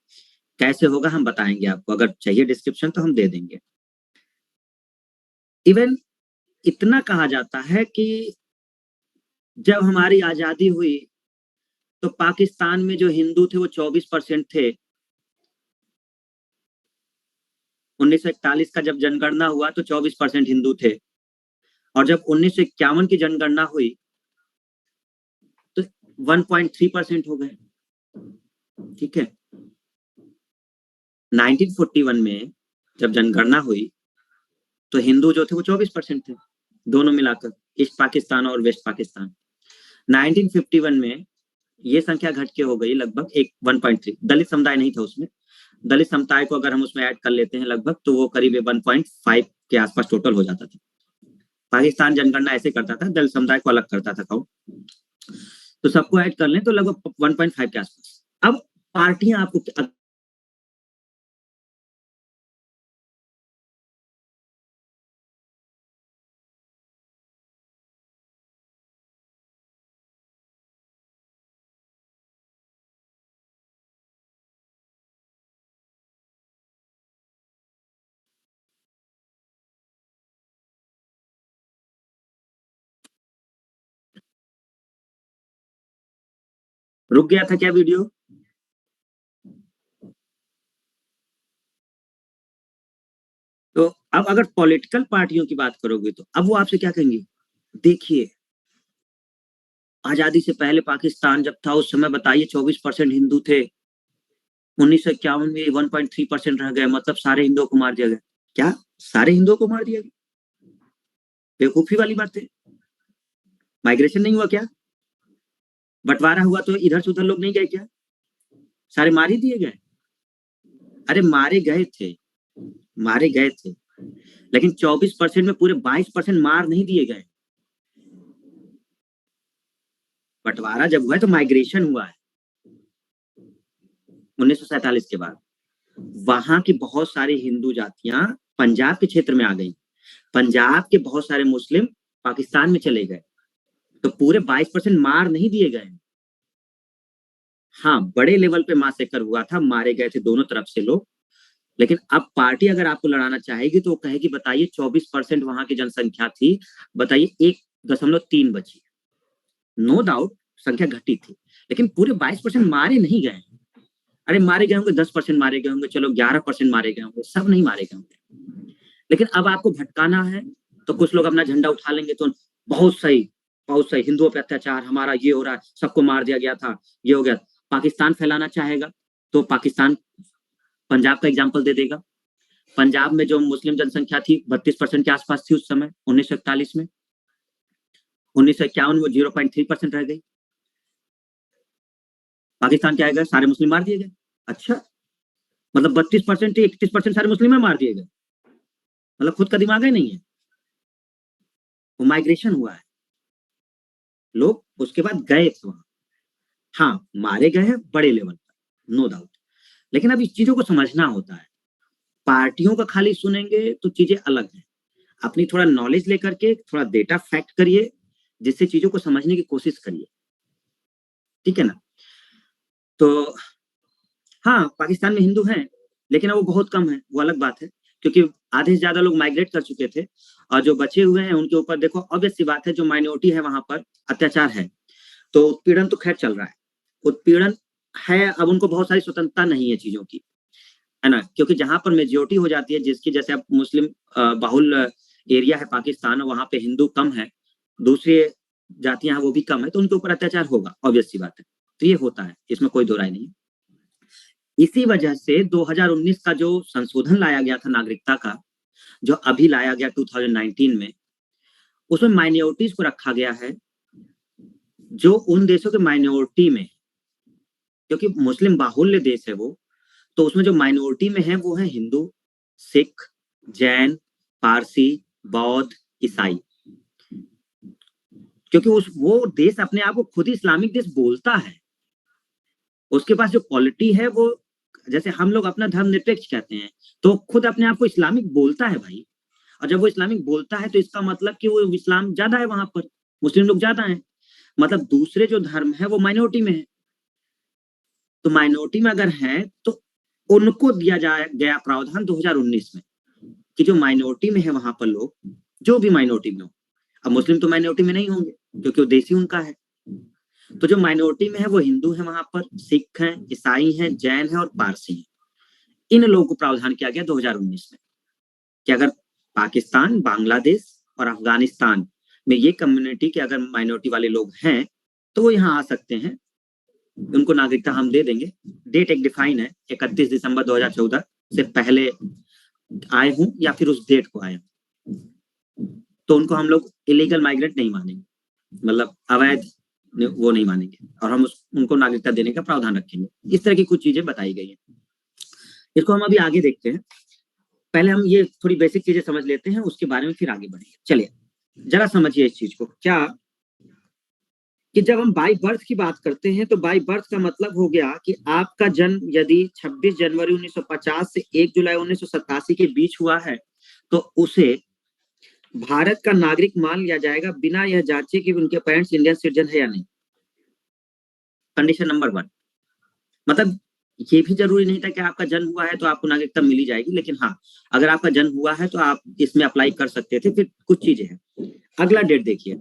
कैसे होगा हम बताएंगे आपको, अगर चाहिए डिस्क्रिप्शन तो हम दे देंगे। इवन इतना कहा जाता है कि जब हमारी आजादी हुई तो पाकिस्तान में जो हिंदू थे वो 24% थे। 1941 का जब जनगणना हुआ तो 24% हिंदू थे, और जब 1951 की जनगणना हुई तो 1.3% हो गए, ठीक है। 1941 में जब जनगणना हुई तो हिंदू जो थे वो 24% थे, दोनों मिलाकर, ईस्ट पाकिस्तान और वेस्ट पाकिस्तान। 1951 में ये संख्या घट के हो गई लगभग 1.3। दलित समुदाय नहीं था उसमें, दलित समुदाय को अगर हम उसमें ऐड कर लेते हैं लगभग तो वो करीब 1.5 के आसपास टोटल हो जाता था। पाकिस्तान जनगणना ऐसे करता था, दलित समुदाय को अलग करता था काउंट, तो सबको ऐड कर लें तो लगभग 1.5 के आसपास। अब पार्टियां आपको रुक गया था क्या वीडियो? तो अब अगर पॉलिटिकल पार्टियों की बात करोगे तो अब वो आपसे क्या कहेंगे, देखिए आजादी से पहले पाकिस्तान जब था उस समय बताइए 24% हिंदू थे, 1951 में 1.3% रह गए, मतलब सारे हिंदुओं को मार दिया गया। क्या सारे हिंदुओं को मार दिया गया? बेवकूफी वाली बात है। माइग्रेशन नहीं हुआ क्या? बंटवारा हुआ तो इधर से उधर लोग नहीं गए क्या? सारे मार ही दिए गए। अरे मारे गए थे, मारे गए थे, लेकिन 24% में पूरे 22% मार नहीं दिए गए। बंटवारा जब हुआ है तो माइग्रेशन हुआ है 1947 के बाद। वहां की बहुत सारी हिंदू जातियां पंजाब के क्षेत्र में आ गई, पंजाब के बहुत सारे मुस्लिम पाकिस्तान में चले गए, तो पूरे 22% मार नहीं दिए गए। हाँ, बड़े लेवल पे मासेकर हुआ था, मारे गए थे दोनों तरफ से लोग। लेकिन अब पार्टी अगर आपको लड़ाना चाहेगी तो वो कहेगी बताइए 24% वहां की जनसंख्या थी, बताइए 1.3 बची। नो डाउट संख्या घटी थी, लेकिन पूरे 22% मारे नहीं गए। अरे मारे गए होंगे 10% मारे गए होंगे, चलो 11% मारे गए होंगे, सब नहीं मारे गए होंगे। लेकिन अब आपको भटकाना है तो कुछ लोग अपना झंडा उठा लेंगे तो बहुत सही, बहुत सही, हिंदुओं पे अत्याचार, हमारा ये हो रहा है, सबको मार दिया गया था, ये हो गया। पाकिस्तान फैलाना चाहेगा तो पाकिस्तान पंजाब का एग्जाम्पल दे देगा। पंजाब में जो मुस्लिम जनसंख्या थी 32% के आसपास थी उस समय 1941 में, 1951 में 0.3% रह गई। पाकिस्तान क्या है, सारे मुस्लिम मार दिए गए। अच्छा, मतलब 32% 31% सारे मुस्लिम मार दिए गए, मतलब खुद का दिमाग है नहीं है। वो माइग्रेशन हुआ है, लोग उसके बाद गए थे वहां। हाँ, मारे गए हैं बड़े लेवल पर, नो डाउट, लेकिन अब इस चीजों को समझना होता है। पार्टियों का खाली सुनेंगे तो चीजें अलग है, अपनी थोड़ा नॉलेज लेकर के थोड़ा डेटा फैक्ट करिए, जिससे चीजों को समझने की कोशिश करिए, ठीक है ना। तो हाँ, पाकिस्तान में हिंदू हैं, लेकिन वो बहुत कम है, वो अलग बात है, क्योंकि आधे से ज्यादा लोग माइग्रेट कर चुके थे, और जो बचे हुए हैं उनके ऊपर देखो ऑब्वियस सी बात है, जो माइनॉरिटी है वहां पर अत्याचार है, तो उत्पीड़न तो खैर चल रहा है, उत्पीड़न है। अब उनको बहुत सारी स्वतंत्रता नहीं है चीजों की, है ना, क्योंकि जहां पर मेजोरिटी हो जाती है, जिसकी जैसे अब मुस्लिम बाहुल एरिया है पाकिस्तान, वहां पे हिंदू कम है, दूसरी जातियां हैं वो भी कम है, तो उनके ऊपर अत्याचार होगा, ऑब्वियस सी बात है। तो ये होता है, इसमें कोई दो राय नहीं। इसी वजह से 2019 का जो संशोधन लाया गया था नागरिकता का, जो अभी लाया गया 2019 में, उसमें माइनॉरिटीज को रखा गया है, जो उन देशों के माइनॉरिटी में, क्योंकि मुस्लिम बाहुल्य देश है वो, तो उसमें जो माइनॉरिटी में है वो है हिंदू, सिख, जैन, पारसी, बौद्ध, ईसाई। क्योंकि उस वो देश अपने आप को खुद ही इस्लामिक देश बोलता है, उसके पास जो क्वालिटी है वो, जैसे हम लोग अपना धर्म निरपेक्ष कहते हैं, तो खुद अपने आप को इस्लामिक बोलता है भाई। और जब वो इस्लामिक बोलता है तो इसका मतलब कि वो इस्लाम ज्यादा है वहां पर, मुस्लिम लोग ज्यादा हैं, मतलब दूसरे जो धर्म है वो माइनॉरिटी में है। तो माइनॉरिटी में अगर है तो उनको दिया जाया गया प्रावधान 2019 में, कि जो माइनॉरिटी में है वहां पर लोग, जो भी माइनॉरिटी में हो, अब मुस्लिम तो माइनॉरिटी में नहीं होंगे क्योंकि वो देसी उनका है, तो जो माइनॉरिटी में है वो हिंदू है वहां पर, सिख हैं, ईसाई हैं, जैन है और पारसी है। इन लोगों को प्रावधान किया गया 2019 में, कि अगर पाकिस्तान, बांग्लादेश और अफगानिस्तान में ये कम्युनिटी के अगर माइनॉरिटी वाले लोग हैं तो वो यहाँ आ सकते हैं, उनको नागरिकता हम दे देंगे। डेट एक डिफाइन है, 31 दिसंबर 2014 से पहले आए हूं या फिर उस डेट को आए हूं, तो उनको हम लोग इलीगल माइग्रेंट नहीं मानेंगे, मतलब अवैध वो नहीं मानेंगे, और हम उनको नागरिकता देने का प्रावधान रखेंगे। इस तरह की कुछ चीजें बताई गई हैं, इसको हम अभी आगे देखते हैं। पहले हम ये थोड़ी बेसिक चीजें समझ लेते हैं, उसके बारे में फिर आगे बढ़ेंगे। चलिए जरा समझिए इस चीज को, क्या कि जब हम बाई बर्थ की बात करते हैं तो बाई बर्थ का मतलब हो गया कि आपका जन्म यदि 26 जनवरी 1950 से 1 जुलाई 1987 के बीच हुआ है तो उसे भारत का नागरिक मान लिया जाएगा, बिना यह जांचे कि उनके पेरेंट्स इंडियन सिटीजन है या नहीं। कंडीशन नंबर 1, मतलब ये भी जरूरी नहीं था कि आपका जन्म हुआ है तो आपको नागरिकता मिली जाएगी, लेकिन हाँ, अगर आपका जन्म हुआ है तो आप इसमें अप्लाई कर सकते थे। फिर कुछ चीजें हैं, अगला डेट देखिए,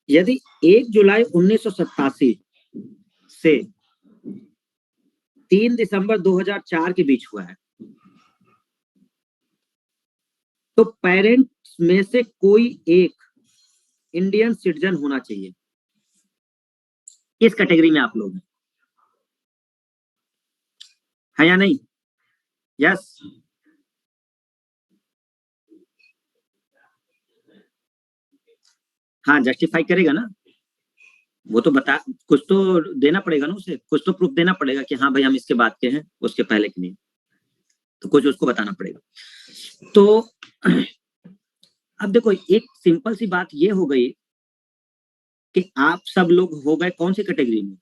यदि 1 जुलाई 1987 से 3 दिसंबर 2004 के बीच हुआ है तो पेरेंट्स में से कोई एक इंडियन सिटीजन होना चाहिए। किस कैटेगरी में आप लोग हैं? है या नहीं? यस। हाँ, जस्टिफाई करेगा ना, वो तो बता, कुछ तो देना पड़ेगा ना उसे, कुछ तो प्रूफ देना पड़ेगा कि हाँ भाई हम इसके बाद के हैं, उसके पहले के नहीं, तो कुछ उसको बताना पड़ेगा। तो अब देखो, एक सिंपल सी बात ये हो गई कि आप सब लोग हो गए कौन सी कैटेगरी में?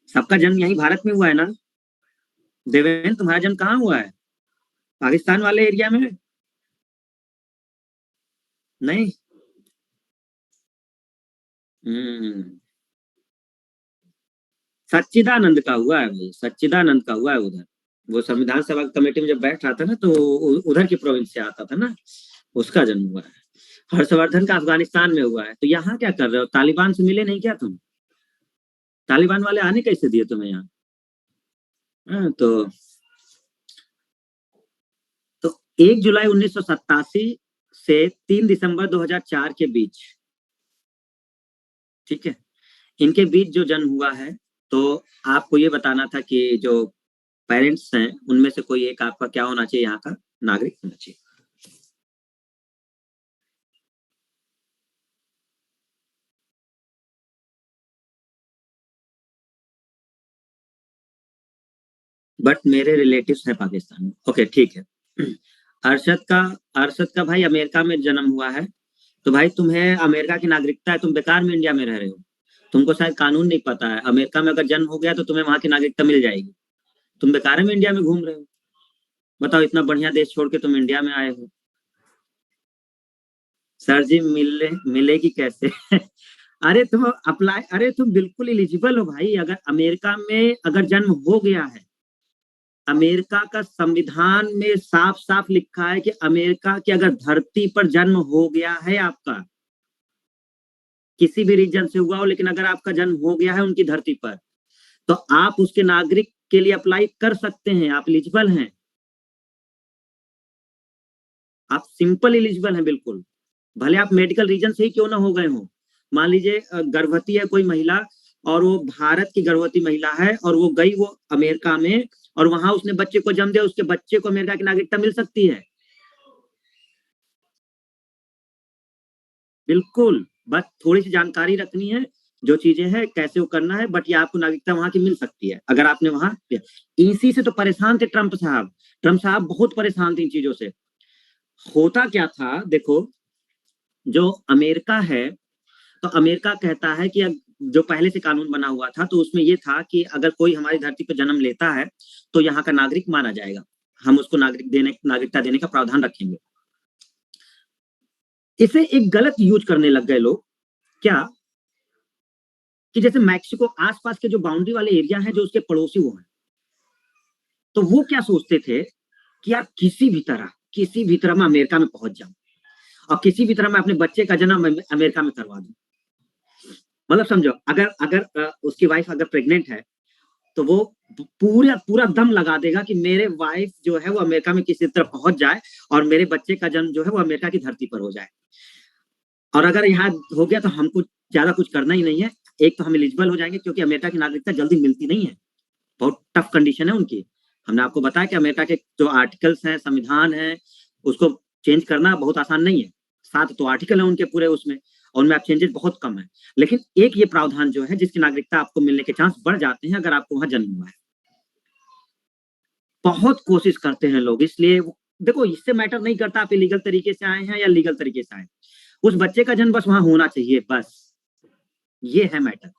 सबका जन्म यही भारत में हुआ है ना? देवेंद्र, तुम्हारा जन्म कहाँ हुआ है? पाकिस्तान वाले एरिया में? नहीं। हम्म। सच्चिदानंद का हुआ है भाई, सच्चिदानंद का हुआ है उधर। वो संविधान सभा कमेटी में जब बैठ रहा था ना, तो उधर की प्रोविंस से आता था ना, उसका जन्म हुआ है। हर्षवर्धन का अफगानिस्तान में हुआ है। तो यहाँ क्या कर रहे हो? तालिबान से मिले नहीं क्या तुम? तालिबान वाले आने कैसे दिए तुम्हें यहाँ? हाँ, तो 1 जुलाई 1987 से 3 दिसंबर 2004 के बीच, ठीक है, इनके बीच जो जन्म हुआ है, तो आपको ये बताना था कि जो पेरेंट्स हैं उनमें से कोई एक आपका क्या होना चाहिए, यहाँ का नागरिक होना चाहिए। बट मेरे रिलेटिव्स हैं पाकिस्तान में। ओके, ठीक है। अरशद का अरशद का भाई अमेरिका में जन्म हुआ है। तो भाई तुम्हें अमेरिका की नागरिकता है, तुम बेकार में इंडिया में रह रहे हो। तुमको शायद कानून नहीं पता है, अमेरिका में अगर जन्म हो गया तो तुम्हें वहां की नागरिकता मिल जाएगी। तुम बेकार में इंडिया में घूम रहे हो। बताओ, इतना बढ़िया देश छोड़ के तुम इंडिया में आए हो। सर जी, मिलेगी कैसे? अरे तुम बिल्कुल एलिजिबल हो भाई, अगर अमेरिका में अगर जन्म हो गया है। अमेरिका का संविधान में साफ साफ लिखा है कि अमेरिका की अगर धरती पर जन्म हो गया है आपका, किसी भी रीजन से हुआ हो, लेकिन अगर आपका जन्म हो गया है उनकी धरती पर, तो आप उसके नागरिक के लिए अप्लाई कर सकते हैं, आप एलिजिबल हैं। आप सिंपल एलिजिबल हैं बिल्कुल। भले आप मेडिकल रीजन से ही क्यों ना हो गए हो। मान लीजिए गर्भवती है कोई महिला, और वो भारत की गर्भवती महिला है, और वो गई वो अमेरिका में, और वहां उसने बच्चे को जन्म दिया, उसके बच्चे को अमेरिका की नागरिकता मिल सकती है। बिल्कुल। बस थोड़ी सी जानकारी रखनी है, जो चीजें हैं कैसे वो करना है, बट ये आपको नागरिकता वहां की मिल सकती है अगर आपने वहां किया। इसी से तो परेशान थे ट्रंप साहब। ट्रंप साहब बहुत परेशान थे इन चीजों से। होता क्या था देखो, जो अमेरिका है, तो अमेरिका कहता है कि जो पहले से कानून बना हुआ था, तो उसमें यह था कि अगर कोई हमारी धरती पर जन्म लेता है तो यहाँ का नागरिक माना जाएगा, हम उसको नागरिकता देने का प्रावधान रखेंगे। इसे एक गलत यूज करने लग गए लोग। क्या? कि जैसे मैक्सिको आसपास के जो बाउंड्री वाले एरिया हैं, जो उसके पड़ोसी वो हैं, तो वो क्या सोचते थे कि यार किसी भी तरह मैं अमेरिका में पहुंच जाऊं, और किसी भी तरह मैं अपने बच्चे का जन्म अमेरिका में करवा दूं। मतलब समझो, अगर अगर उसकी वाइफ अगर प्रेग्नेंट है, तो वो पूरा पूरा दम लगा देगा कि मेरे वाइफ जो है वो अमेरिका में किसी तरह पहुंच जाए, और मेरे बच्चे का जन्म जो है वो अमेरिका की धरती पर हो जाए। और अगर यहाँ हो गया तो हमको ज्यादा कुछ करना ही नहीं है। एक तो हम एलिजिबल हो जाएंगे, क्योंकि अमेरिका की नागरिकता जल्दी मिलती नहीं है, बहुत टफ कंडीशन है उनकी। हमने आपको बताया कि अमेरिका के जो आर्टिकल्स हैं, संविधान है, उसको चेंज करना बहुत आसान नहीं है। 7 तो आर्टिकल है उनके पूरे उसमें, और उनमें आप चेंजेस बहुत कम है। लेकिन एक ये प्रावधान जो है, जिसकी नागरिकता आपको मिलने के चांस बढ़ जाते हैं अगर आपको वहां जन्म हुआ है। बहुत कोशिश करते हैं लोग, इसलिए देखो, इससे मैटर नहीं करता आप इलीगल तरीके से आए हैं या लीगल तरीके से आए, उस बच्चे का जन्म बस वहां होना चाहिए, बस ये है मैटर।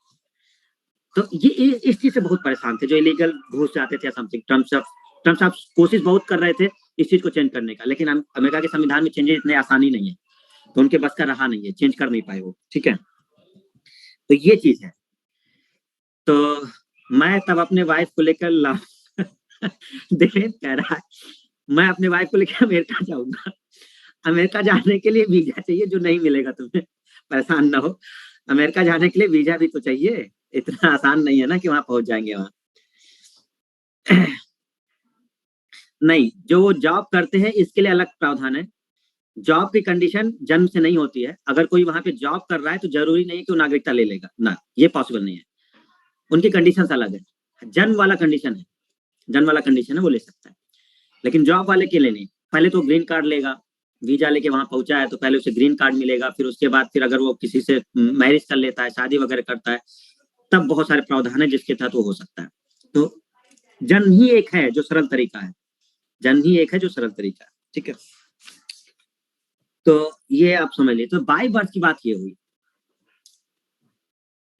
तो ये इस चीज से बहुत परेशान थे जो इलीगल घुस जाते थे समथिंग। ट्रम्प साहब कोशिश बहुत कर रहे थे इस चीज को चेंज करने का, लेकिन अमेरिका के संविधान में चेंजेस इतने आसानी नहीं है, तो उनके बस का रहा नहीं है, चेंज कर नहीं पाए वो। ठीक है, तो ये चीज है। तो मैं तब अपने वाइफ को लेकर देवेंद्र कह रहा है, मैं अपने वाइफ को लेकर अमेरिका जाऊंगा। अमेरिका जाने के लिए वीजा चाहिए, जो नहीं मिलेगा तुम्हें, परेशान ना हो। अमेरिका जाने के लिए वीजा भी तो चाहिए, इतना आसान नहीं है ना कि वहां पहुंच जाएंगे वहां। नहीं, जो वो जॉब करते हैं इसके लिए अलग प्रावधान है। जॉब की कंडीशन जन्म से नहीं होती है। अगर कोई वहां पे जॉब कर रहा है तो जरूरी नहीं है कि वो नागरिकता ले लेगा ना, ये पॉसिबल नहीं है। उनकी कंडीशंस अलग है। जन्म वाला कंडीशन है, जन्म वाला कंडीशन है, वो ले सकता है। लेकिन जॉब वाले के लिए नहीं। पहले तो ग्रीन कार्ड लेगा, वीजा लेके वहां पहुंचा है तो पहले उसे ग्रीन कार्ड मिलेगा, फिर उसके बाद फिर अगर वो किसी से मैरिज कर लेता है, शादी वगैरह करता है, तब बहुत सारे प्रावधान है जिसके तहत वो हो सकता है। तो जन्म ही एक है जो सरल तरीका है, जन्म ही एक है जो सरल तरीका है, ठीक है। तो ये आप समझ लीजिए। तो बाय बर्थ की बात ये हुई,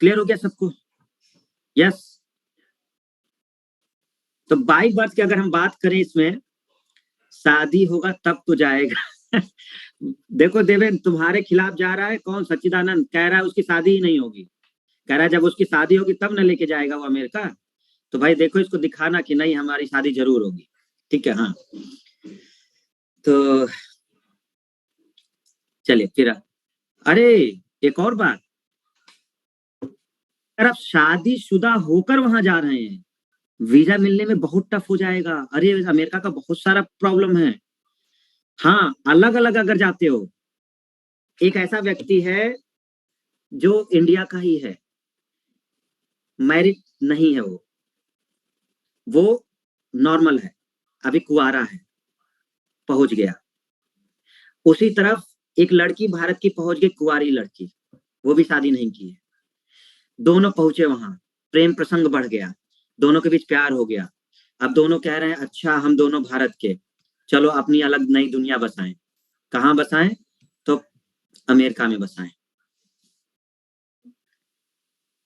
क्लियर हो गया सबको? यस। तो बाय बर्थ की अगर हम बात करें, इसमें शादी होगा तब तो जाएगा। देखो देवेन, तुम्हारे खिलाफ जा रहा है कौन? सच्चिदानंद कह रहा है उसकी शादी ही नहीं होगी, कह रहा है जब उसकी शादी होगी तब न लेके जाएगा वो अमेरिका। तो भाई देखो, इसको दिखाना कि नहीं हमारी शादी जरूर होगी, ठीक है। हाँ, तो चलिए फिर। अरे एक और बात, अगर आप शादीशुदा होकर वहां जा रहे हैं, वीजा मिलने में बहुत टफ हो जाएगा। अरे अमेरिका का बहुत सारा प्रॉब्लम है। हाँ, अलग अलग अगर जाते हो, एक ऐसा व्यक्ति है जो इंडिया का ही है, मैरिड नहीं है, वो नॉर्मल है, अभी कुआरा है, पहुंच गया। उसी तरफ एक लड़की भारत की पहुंच गई, कुआरी लड़की, वो भी शादी नहीं की है। दोनों पहुंचे वहां, प्रेम प्रसंग बढ़ गया, दोनों के बीच प्यार हो गया। अब दोनों कह रहे हैं अच्छा हम दोनों भारत के, चलो अपनी अलग नई दुनिया बसाएं। कहाँ बसाएं? तो अमेरिका में बसाएं।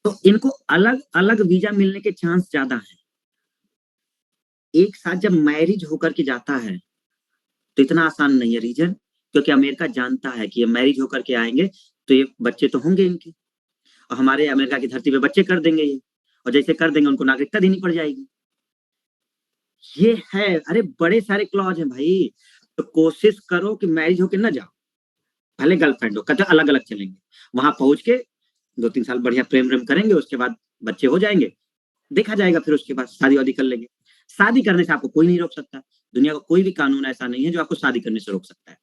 तो इनको अलग अलग वीजा मिलने के चांस ज्यादा है। एक साथ जब मैरिज होकर के जाता है तो इतना आसान नहीं है। रीजन, क्योंकि अमेरिका जानता है कि ये मैरिज होकर के आएंगे तो ये बच्चे तो होंगे इनके, और हमारे अमेरिका की धरती पे बच्चे कर देंगे ये, और जैसे कर देंगे उनको नागरिकता देनी पड़ जाएगी। ये है, अरे बड़े सारे क्लॉज हैं भाई। तो कोशिश करो कि मैरिज होके ना जाओ, पहले गर्लफ्रेंड हो, कहते अलग अलग चलेंगे, वहां पहुंच के 2-3 साल बढ़िया प्रेम प्रेम करेंगे, उसके बाद बच्चे हो जाएंगे, देखा जाएगा, फिर उसके बाद शादी वादी कर लेंगे। शादी करने से आपको कोई नहीं रोक सकता, दुनिया का कोई भी कानून ऐसा नहीं है जो आपको शादी करने से रोक सकता है।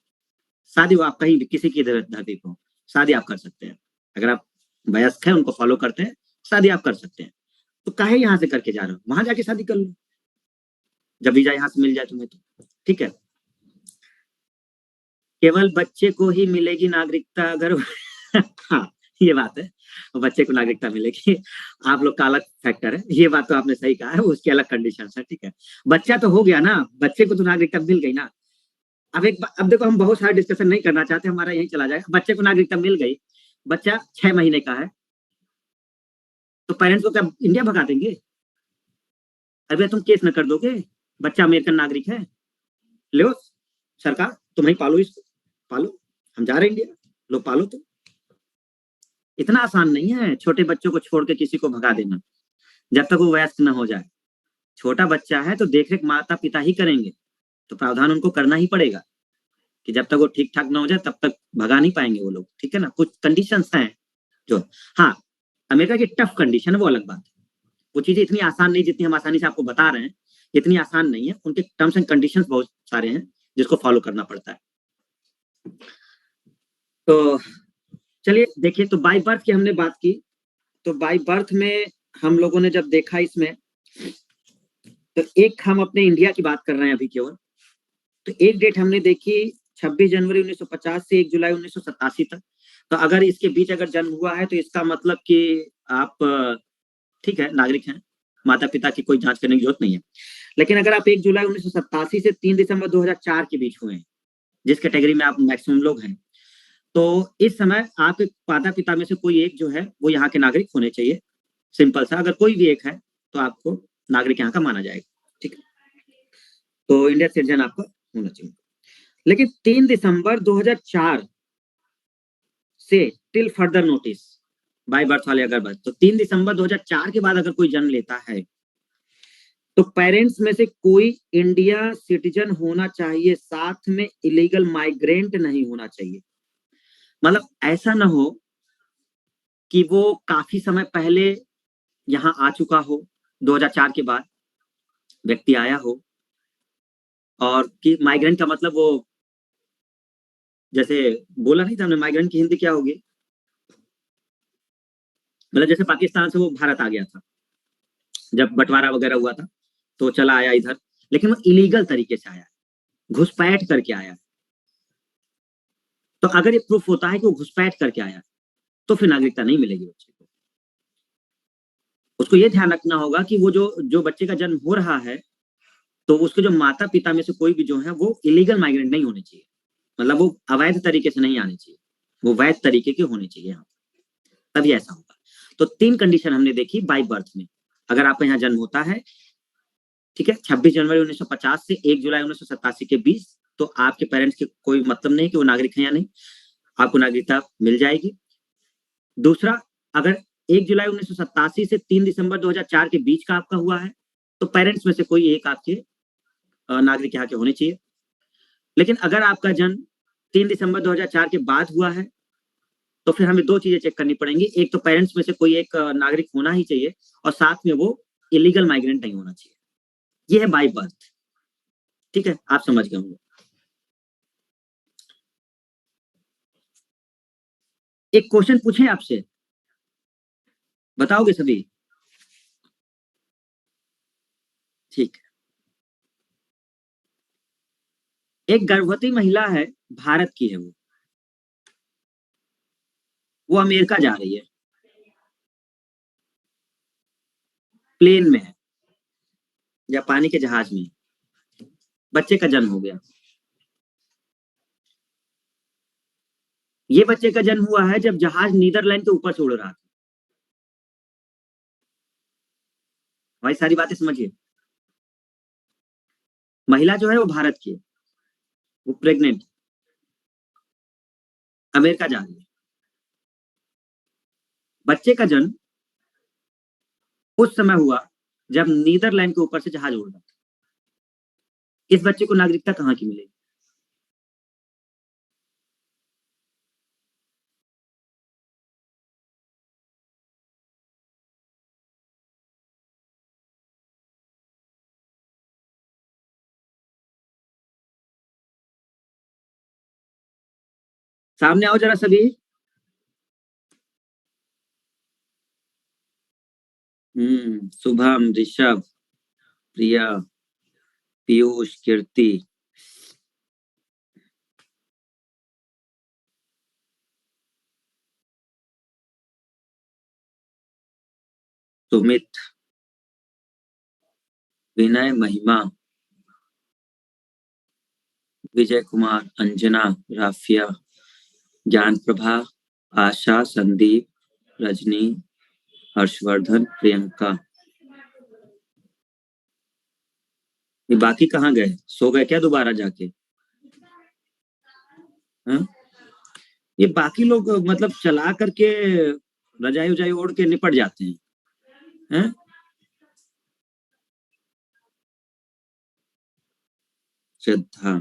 शादी वो आप कहीं भी किसी की धरती पर हो, शादी आप कर सकते हैं। अगर आप वयस्क हैं, उनको फॉलो करते हैं, शादी आप कर सकते हैं। तो काहे यहाँ से करके जा रहे हो, वहां जाके शादी कर लो, जब वीजा यहाँ से मिल जाए तुम्हें तो, ठीक है। केवल बच्चे को ही मिलेगी नागरिकता अगर हाँ, ये बात है, बच्चे को नागरिकता मिलेगी। आप लोग का अलग फैक्टर है, ये बात तो आपने सही कहा है, उसकी अलग कंडीशन है, ठीक है। बच्चा तो हो गया ना, बच्चे को तो नागरिकता मिल गई ना। अब देखो, हम बहुत सारे डिस्कशन नहीं करना चाहते, हमारा यही चला जाएगा। बच्चे को नागरिकता मिल गई, बच्चा 6 महीने का है, तो पेरेंट्स को क्या इंडिया भगा देंगे? अरे तुम केस न कर दोगे, बच्चा अमेरिकन नागरिक है, लो सरकार तुम ही पालो इसको, पालो, हम जा रहे हैं इंडिया, लो पालो। तो इतना आसान नहीं है छोटे बच्चों को छोड़ के किसी को भगा देना, जब तक वो वयस्क न हो जाए। छोटा बच्चा है तो देखरेख माता पिता ही करेंगे, तो प्रावधान उनको करना ही पड़ेगा कि जब तक वो ठीक ठाक ना हो जाए तब तक भगा नहीं पाएंगे वो लोग, ठीक है ना। कुछ कंडीशंस हैं जो, हाँ, अमेरिका की टफ कंडीशन है, वो अलग बात है। वो चीजें इतनी आसान नहीं जितनी हम आसानी से आपको बता रहे हैं, इतनी आसान नहीं है। उनके टर्म्स एंड कंडीशंस बहुत सारे हैं जिसको फॉलो करना पड़ता है। तो चलिए देखिए, तो बाय बर्थ की हमने बात की। तो बाय बर्थ में हम लोगों ने जब देखा इसमें, तो एक हम अपने इंडिया की बात कर रहे हैं अभी केवल। तो एक डेट हमने देखी 26 जनवरी 1950 से 1 जुलाई 1987 तक। तो अगर इसके बीच अगर जन्म हुआ है तो इसका मतलब कि आप ठीक है, नागरिक हैं, माता पिता की कोई जांच करने की जरूरत नहीं है। लेकिन अगर आप 1 जुलाई 1987 से 3 दिसंबर 2004 के बीच हुए हैं, जिस कैटेगरी में आप मैक्सिमम लोग हैं, तो इस समय आपके माता पिता में से कोई एक जो है वो यहाँ के नागरिक होने चाहिए। सिंपल सा, अगर कोई भी एक है तो आपको नागरिक यहाँ का माना जाएगा, ठीक है। तो इंडिया सिटीजन आपका होना चाहिए। लेकिन 3 दिसंबर 2004 से till further notice, by birth वाले अगर बर्थ, तो 3 दिसंबर 2004 के बाद अगर कोई जन्म लेता है तो पेरेंट्स में से कोई इंडिया सिटीजन होना चाहिए, साथ में इलीगल माइग्रेंट नहीं होना चाहिए। मतलब ऐसा ना हो कि वो काफी समय पहले यहाँ आ चुका हो, 2004 के बाद व्यक्ति आया हो, और कि माइग्रेंट का मतलब वो, जैसे बोला नहीं था हमने, माइग्रेंट की हिंदी क्या होगी, मतलब जैसे पाकिस्तान से वो भारत आ गया था, जब बंटवारा वगैरह हुआ था तो चला आया इधर, लेकिन वो इलीगल तरीके से आया, घुसपैठ करके आया। तो अगर ये प्रूफ होता है कि वो घुसपैठ करके आया तो फिर नागरिकता नहीं मिलेगी बच्चे को। उसको ये ध्यान रखना होगा कि वो जो बच्चे का जन्म हो रहा है तो उसके जो माता पिता में से कोई भी जो है वो इलीगल माइग्रेंट नहीं होने चाहिए, मतलब वो अवैध तरीके से नहीं आने चाहिए, वो वैध तरीके के होने चाहिए यहाँ, तभी ऐसा होगा। तो 3 कंडीशन हमने देखी बाय बर्थ में। अगर आपका यहाँ जन्म होता है, ठीक है, 26 जनवरी 1950 से 1 जुलाई 1987 के बीच, तो आपके पेरेंट्स के कोई मतलब नहीं कि वो नागरिक हैं या नहीं, आपको नागरिकता मिल जाएगी। दूसरा, अगर 1 जुलाई 1987 से 3 दिसंबर 2004 के बीच का आपका हुआ है तो पेरेंट्स में से कोई एक आपके नागरिक यहाँ के होने चाहिए। लेकिन अगर आपका जन्म 3 दिसंबर 2004 के बाद हुआ है तो फिर हमें 2 चीजें चेक करनी पड़ेंगी। एक तो पेरेंट्स में से कोई एक नागरिक होना ही चाहिए और साथ में वो इलीगल माइग्रेंट नहीं होना चाहिए। ये है बाय बर्थ। ठीक है, आप समझ गए होंगे। एक क्वेश्चन पूछे आपसे, बताओगे सभी? ठीक है। एक गर्भवती महिला है, भारत की है, वो अमेरिका जा रही है, प्लेन में है या पानी के जहाज में, बच्चे का जन्म हो गया। ये बच्चे का जन्म हुआ है जब जहाज नीदरलैंड के ऊपर से उड़ रहा था। भाई सारी बातें समझिए। महिला जो है वो भारत की है, वो प्रेग्नेंट, अमेरिका जा रही है। बच्चे का जन्म उस समय हुआ जब नीदरलैंड के ऊपर से जहाज उड़ रहा था। इस बच्चे को नागरिकता कहाँ की मिलेगी? सामने आओ जरा सभी। शुभम, ऋषभ, प्रिया, पीयूष, कीर्ति, सुमित, विनय, महिमा, विजय कुमार, अंजना, राफिया, ज्ञान प्रभा, आशा, संदीप, रजनी, हर्षवर्धन, प्रियंका। ये बाकी कहाँ गए? सो गए क्या दोबारा जाके? हाँ? ये बाकी लोग मतलब चला करके रजाई उजाई ओढ़ के निपट जाते हैं, हैं? श्रद्धा,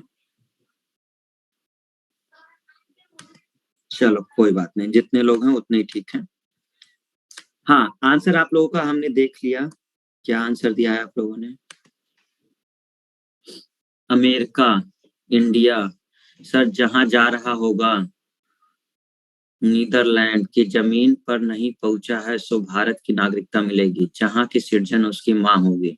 चलो कोई बात नहीं, जितने लोग हैं उतने ही ठीक है। हाँ, आंसर आप लोगों का हमने देख लिया। क्या आंसर दिया है आप लोगों ने? अमेरिका, इंडिया, सर जहां जा रहा होगा नीदरलैंड की जमीन पर नहीं पहुंचा है सो भारत की नागरिकता मिलेगी। जहां की सिटीजन उसकी माँ होगी,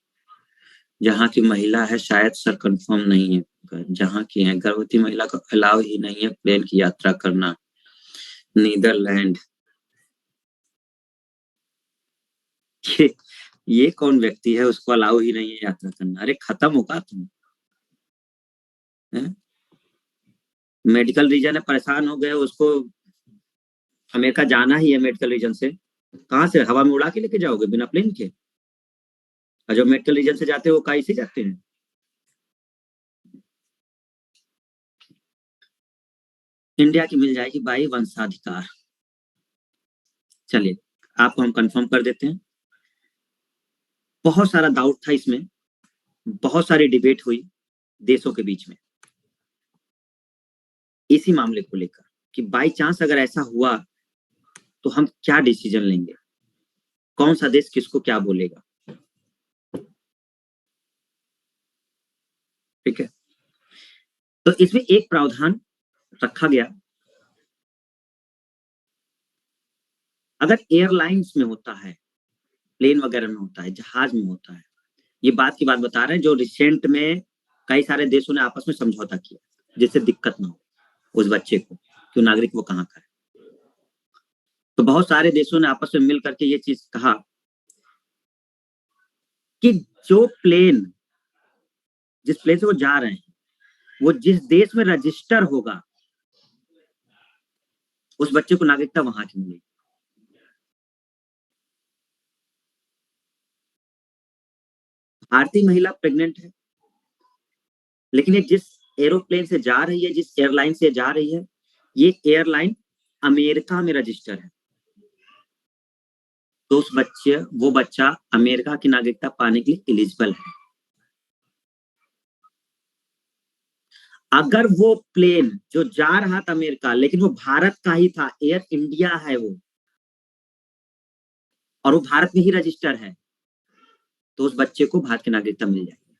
जहां की महिला है शायद सर कंफर्म नहीं है, जहां की है गर्भवती महिला को अलाउ ही नहीं है प्लेन की यात्रा करना नीदरलैंड। ये ये कौन व्यक्ति है उसको अलाउ ही नहीं है यात्रा करना? अरे खत्म होगा तुम, है? मेडिकल रीजन है, परेशान हो गए, उसको अमेरिका जाना ही है मेडिकल रीजन से। कहाँ से हवा में उड़ा के लेके जाओगे बिना प्लेन के? और जो मेडिकल रीजन से जाते हैं वो कहीं से जाते हैं? इंडिया की मिल जाएगी भाई वंशाधिकार। चलिए, आपको हम कंफर्म कर देते हैं। बहुत सारा डाउट था इसमें, बहुत सारी डिबेट हुई देशों के बीच में इसी मामले को लेकर कि बाई चांस अगर ऐसा हुआ तो हम क्या डिसीजन लेंगे, कौन सा देश किसको क्या बोलेगा। ठीक है, तो इसमें एक प्रावधान रखा गया, अगर एयरलाइंस में होता है प्लेन वगैरह में होता है, जहाज में होता है। ये बात की बात बता रहे हैं जो रिसेंट में कई सारे देशों ने आपस में समझौता किया, जिससे दिक्कत ना हो उस बच्चे को कि नागरिक वो कहाँ का है। तो बहुत सारे देशों ने आपस में मिल करके ये चीज कहा कि जो प्लेन, जिस प्लेन से वो जा रहे हैं, वो जिस देश में रजिस्टर होगा उस बच्चे को नागरिकता वहां की मिलेगी। भारतीय महिला प्रेग्नेंट है, लेकिन ये जिस एरोप्लेन से जा रही है, जिस एयरलाइन से जा रही है, ये एयरलाइन अमेरिका में रजिस्टर है। तो वो बच्चा अमेरिका की नागरिकता पाने के लिए एलिजिबल है। अगर वो प्लेन जो जा रहा था अमेरिका, लेकिन वो भारत का ही था, एयर इंडिया है वो, और वो भारत में ही रजिस्टर है, तो उस बच्चे को भारत की नागरिकता मिल जाएगी,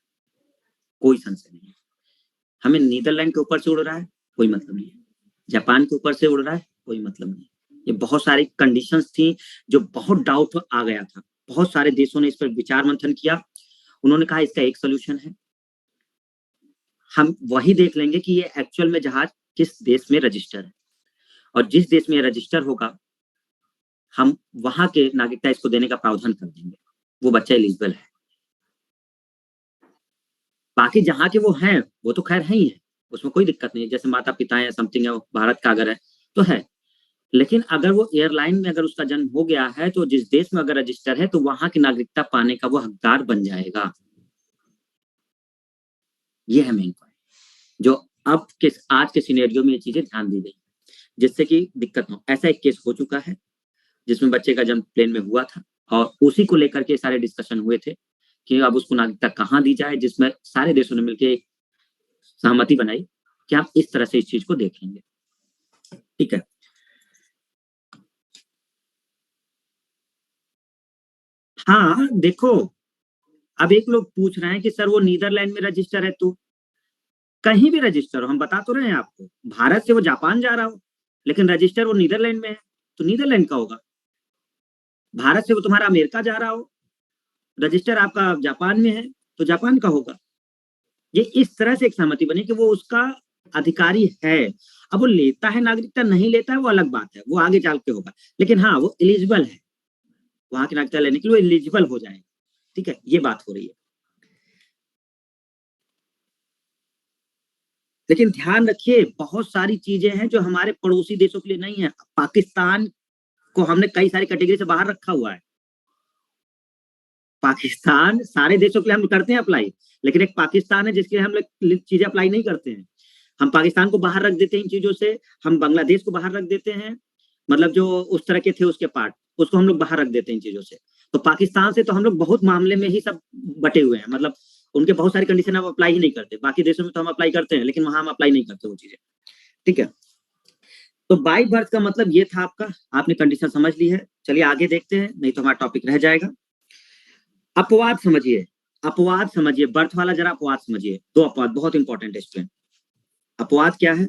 कोई संशय नहीं है। हमें नीदरलैंड के ऊपर से उड़ रहा है, कोई मतलब नहीं है। जापान के ऊपर से उड़ रहा है, कोई मतलब नहीं। ये बहुत सारी कंडीशंस थी जो बहुत डाउट आ गया था। बहुत सारे देशों ने इस पर विचार मंथन किया। उन्होंने कहा इसका एक सोल्यूशन है, हम वही देख लेंगे कि ये एक्चुअल में जहाज किस देश में रजिस्टर है, और जिस देश में रजिस्टर होगा हम वहां के नागरिकता इसको देने का प्रावधान कर देंगे, वो बच्चा एलिजिबल है। बाकी जहां के वो हैं वो तो खैर है ही है, उसमें कोई दिक्कत नहीं है। जैसे माता पिता है, समथिंग है, भारत का अगर है तो है। लेकिन अगर वो एयरलाइन में अगर उसका जन्म हो गया है, तो जिस देश में अगर रजिस्टर है तो वहां की नागरिकता पाने का वो हकदार बन जाएगा। ये है मेन पॉइंट, जो अब के आज के सिनेरियो में ये चीजें ध्यान दी गई, जिससे कि दिक्कत ना हो। ऐसा एक केस हो चुका है जिसमें बच्चे का जन्म प्लेन में हुआ था, और उसी को लेकर के सारे डिस्कशन हुए थे कि अब उसको नागरिकता कहाँ दी जाए, जिसमें सारे देशों ने मिलकर एक सहमति बनाई कि हम इस तरह से इस चीज को देखेंगे। ठीक है। हाँ देखो, अब एक लोग पूछ रहे हैं कि सर वो नीदरलैंड में रजिस्टर है, तो कहीं भी रजिस्टर हो, हम बता तो रहे हैं आपको, भारत से वो जापान जा रहा हो लेकिन रजिस्टर वो नीदरलैंड में है, तो नीदरलैंड का होगा। भारत से वो तुम्हारा अमेरिका जा रहा हो, रजिस्टर आपका जापान में है, तो जापान का होगा। ये इस तरह से एक सहमति बनी कि वो उसका अधिकारी है। अब वो लेता है नागरिकता, नहीं लेता है, वो अलग बात है, वो आगे चल के होगा। लेकिन हाँ, वो एलिजिबल है, वहां की नागरिकता लेने के लिए वो एलिजिबल हो जाएगा। ठीक है, ये बात हो रही है। लेकिन ध्यान रखिए, बहुत सारी चीजें हैं जो हमारे पड़ोसी देशों के लिए नहीं है। पाकिस्तान को हमने कई सारी कैटेगरी से बाहर रखा हुआ है। पाकिस्तान, सारे देशों के लिए हम करते हैं अप्लाई, लेकिन एक पाकिस्तान है जिसके लिए हम लोग चीजें अप्लाई नहीं करते हैं। हम पाकिस्तान को बाहर रख देते हैं इन चीजों से, हम बांग्लादेश को बाहर रख देते हैं, मतलब जो उस तरह के थे उसके पार्ट, उसको हम लोग बाहर रख देते हैं इन चीजों से। तो पाकिस्तान से तो हम लोग बहुत मामले में ही सब बटे हुए हैं, मतलब उनके बहुत सारी कंडीशन हम अप्लाई ही नहीं करते। बाकी देशों में तो हम अप्लाई करते हैं, लेकिन वहां हम अप्लाई नहीं करते वो चीजें। ठीक है, तो बाई बर्थ का मतलब ये था आपका, आपने कंडीशन समझ ली है। चलिए आगे देखते हैं, नहीं तो हमारा टॉपिक रह जाएगा। अपवाद समझिए, अपवाद समझिए, बर्थ वाला जरा अपवाद समझिए। दो अपवाद बहुत इंपॉर्टेंट है स्टूडेंट। अपवाद क्या है?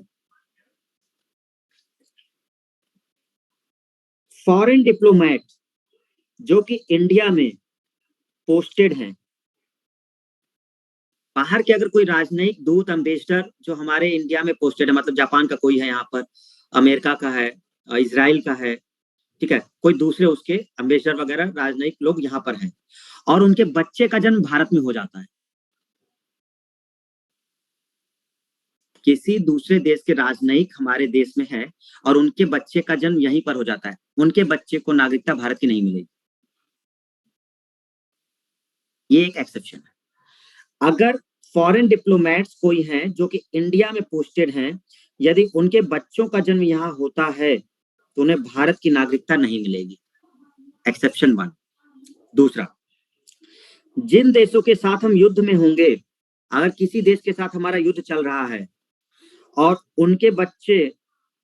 फॉरेन डिप्लोमेट जो कि इंडिया में पोस्टेड हैं, बाहर के अगर कोई राजनयिक दूत, अम्बेसडर जो हमारे इंडिया में पोस्टेड है, मतलब जापान का कोई है यहाँ पर, अमेरिका का है, इसराइल का है, ठीक है, कोई दूसरे उसके अम्बेसडर वगैरह राजनयिक लोग यहाँ पर हैं, और उनके बच्चे का जन्म भारत में हो जाता है। किसी दूसरे देश के राजनयिक हमारे देश में है और उनके बच्चे का जन्म यहीं पर हो जाता है, उनके बच्चे को नागरिकता भारत की नहीं मिलेगी। ये एक एक्सेप्शन है। अगर फॉरेन डिप्लोमेट्स कोई हैं जो कि इंडिया में पोस्टेड हैं, यदि उनके बच्चों का जन्म यहाँ होता है तो उन्हें भारत की नागरिकता नहीं मिलेगी। Exception one. दूसरा, जिन देशों के साथ हम युद्ध में होंगे, अगर किसी देश के साथ हमारा युद्ध चल रहा है और उनके बच्चे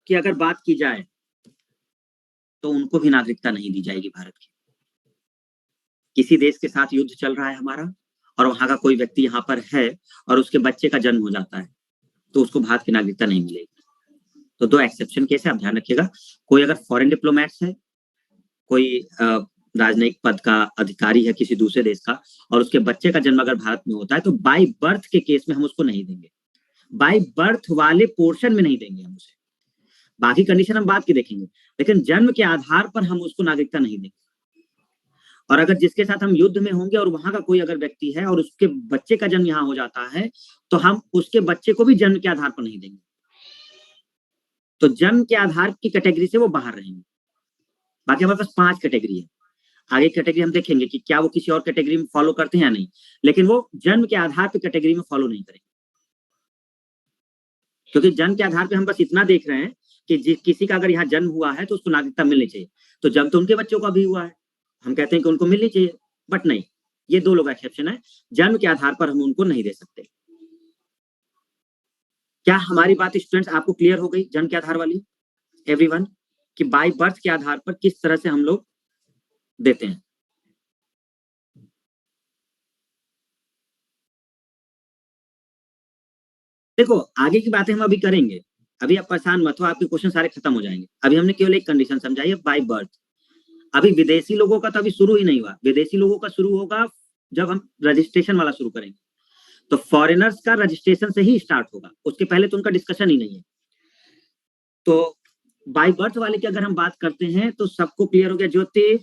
की अगर बात की जाए तो उनको भी नागरिकता नहीं दी जाएगी भारत की। किसी देश के साथ युद्ध चल रहा है हमारा और वहां का कोई व्यक्ति यहाँ पर है और उसके बच्चे का जन्म हो जाता है, तो उसको भारत की नागरिकता नहीं मिलेगी। तो दो एक्सेप्शन केस है, आप ध्यान रखिएगा। कोई अगर फॉरेन डिप्लोमेट्स है, कोई राजनयिक पद का अधिकारी है किसी दूसरे देश का, और उसके बच्चे का जन्म अगर भारत में होता है तो बाय बर्थ के केस में हम उसको नहीं देंगे, बाय बर्थ वाले पोर्शन में नहीं देंगे हम उसे। बाकी कंडीशन हम बात की देखेंगे, लेकिन जन्म के आधार पर हम उसको नागरिकता नहीं देंगे। और अगर जिसके साथ हम युद्ध में होंगे और वहां का कोई अगर व्यक्ति है और उसके बच्चे का जन्म यहाँ हो जाता है, तो हम उसके बच्चे को भी जन्म के आधार पर नहीं देंगे। तो जन्म के आधार की कैटेगरी से वो बाहर रहेंगे। बाकी हमारे पास 5 कैटेगरी है। आगे कैटेगरी हम देखेंगे कि क्या वो किसी और कैटेगरी में फॉलो करते हैं या नहीं, लेकिन वो जन्म के आधार पर कैटेगरी में फॉलो नहीं करेंगे। क्योंकि जन्म के आधार पर हम बस इतना देख रहे हैं कि किसी का अगर यहाँ जन्म हुआ है तो उसको नागरिकता मिलनी चाहिए। तो जन्म तो उनके बच्चों का भी हुआ है, हम कहते हैं कि उनको मिलनी चाहिए, बट नहीं, ये 2 लोग एक्सेप्शन है, जन्म के आधार पर हम उनको नहीं दे सकते। क्या हमारी बात स्टूडेंट्स आपको क्लियर हो गई, जन्म के आधार वाली, एवरीवन, कि बाय बर्थ के आधार पर किस तरह से हम लोग देते हैं? देखो आगे की बातें हम अभी करेंगे, अभी आप परेशान मत हो, आपके क्वेश्चन सारे खत्म हो जाएंगे। अभी हमने केवल एक कंडीशन समझाई है, बाय बर्थ। अभी विदेशी लोगों का तो अभी शुरू ही नहीं हुआ, विदेशी लोगों का शुरू होगा जब हम रजिस्ट्रेशन वाला शुरू करेंगे। तो फॉरेनर्स का रजिस्ट्रेशन से ही स्टार्ट होगा, उसके पहले तो उनका डिस्कशन ही नहीं है। तो बाय बर्थ वाले की अगर हम बात करते हैं तो सबको क्लियर हो गया? ज्योति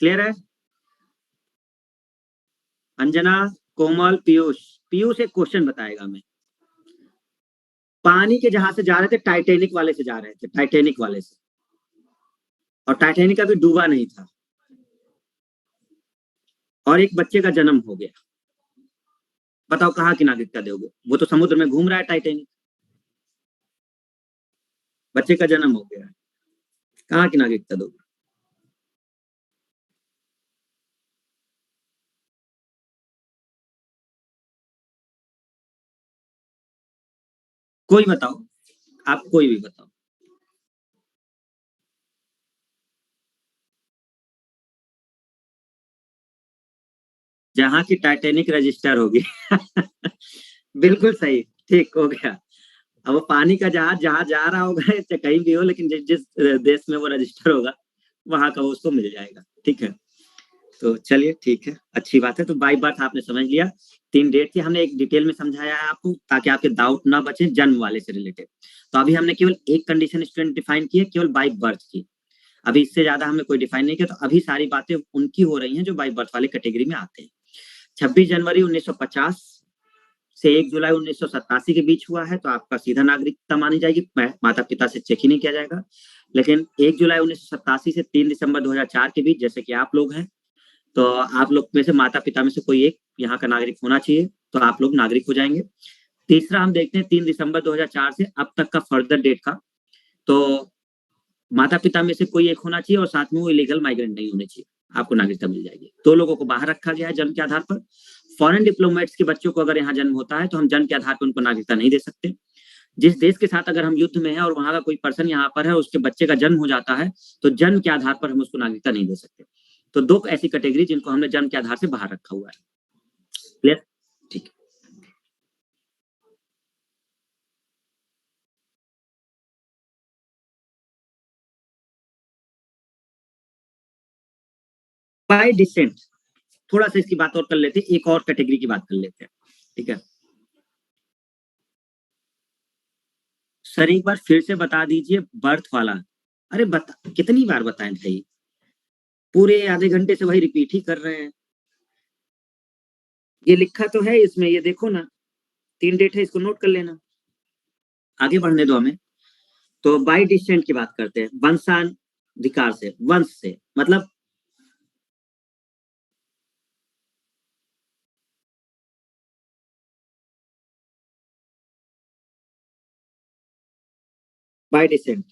क्लियर है? अंजना, कोमल, पीयूष। पीयूष एक क्वेश्चन बताएगा मैं। पानी के जहाज से जा रहे थे, टाइटैनिक वाले से जा रहे थे, टाइटैनिक वाले से, और टाइटैनिक अभी डूबा नहीं था, और एक बच्चे का जन्म हो गया। बताओ कहाँ की नागरिकता दोगे? वो तो समुद्र में घूम रहा है टाइटैनिक, बच्चे का जन्म हो गया, कहाँ की नागरिकता दोगे? कोई बताओ, आप कोई भी बताओ। जहां की टाइटैनिक रजिस्टर होगी। बिल्कुल सही, ठीक हो गया। अब वो पानी का जहाज जहां जा रहा होगा चाहे कहीं भी हो, लेकिन जिस जिस देश में वो रजिस्टर होगा वहां का वो उसको मिल जाएगा। ठीक है, तो चलिए ठीक है, अच्छी बात है। तो बाई बर्थ आपने समझ लिया, 3 डेट थी, हमने एक डिटेल में समझाया है आपको ताकि आपके डाउट ना बचे जन्म वाले से रिलेटेड। तो अभी हमने केवल एक कंडीशन स्टूडेंट डिफाइन की है, केवल बाई बर्थ की। अभी इससे ज्यादा हमने कोई डिफाइन नहीं किया। तो अभी सारी बातें उनकी हो रही हैं जो बाई बर्थ वाले कैटेगरी में आते हैं। 26 जनवरी 1950 से 1 जुलाई 1987 के बीच हुआ है तो आपका सीधा नागरिकता मानी जाएगी, माता पिता से चेक ही नहीं किया जाएगा। लेकिन 1 जुलाई 1987 से 3 दिसंबर 2004 के बीच, जैसे कि आप लोग हैं, तो आप लोग में से माता पिता में से कोई एक यहाँ का नागरिक होना चाहिए, तो आप लोग नागरिक हो जाएंगे। तीसरा हम देखते हैं 3 दिसंबर 2004 से अब तक का फर्दर डेट का, तो माता पिता में से कोई एक होना चाहिए और साथ में वो इलीगल माइग्रेंट नहीं होने चाहिए, आपको नागरिकता मिल जाएगी। 2 लोगों को बाहर रखा गया है जन्म के आधार पर। फॉरेन डिप्लोमेट्स के बच्चों को अगर यहाँ जन्म होता है तो हम जन्म के आधार पर उनको नागरिकता नहीं दे सकते। जिस देश के साथ अगर हम युद्ध में हैं और वहां का कोई पर्सन यहाँ पर है, उसके बच्चे का जन्म हो जाता है, तो जन्म के आधार पर हम उसको नागरिकता नहीं दे सकते। तो 2 ऐसी कैटेगरी जिनको हमने जन्म के आधार से बाहर रखा हुआ है। क्लियर? ठीक। बाय डिसेंट, थोड़ा सा इसकी बात और कर लेते हैं, एक और कैटेगरी की बात कर लेते हैं। ठीक है सर, एक बार फिर से बता दीजिए बर्थ वाला। अरे बता, कितनी बार बताएं भाई, पूरे आधे घंटे से वही रिपीट ही कर रहे हैं। ये लिखा तो है इसमें, ये देखो ना, 3 डेट है, इसको नोट कर लेना। आगे बढ़ने दो हमें। तो बाई डिसेंट की बात करते हैं, वंशाधिकार से, वंश से मतलब बाई डिसेंट,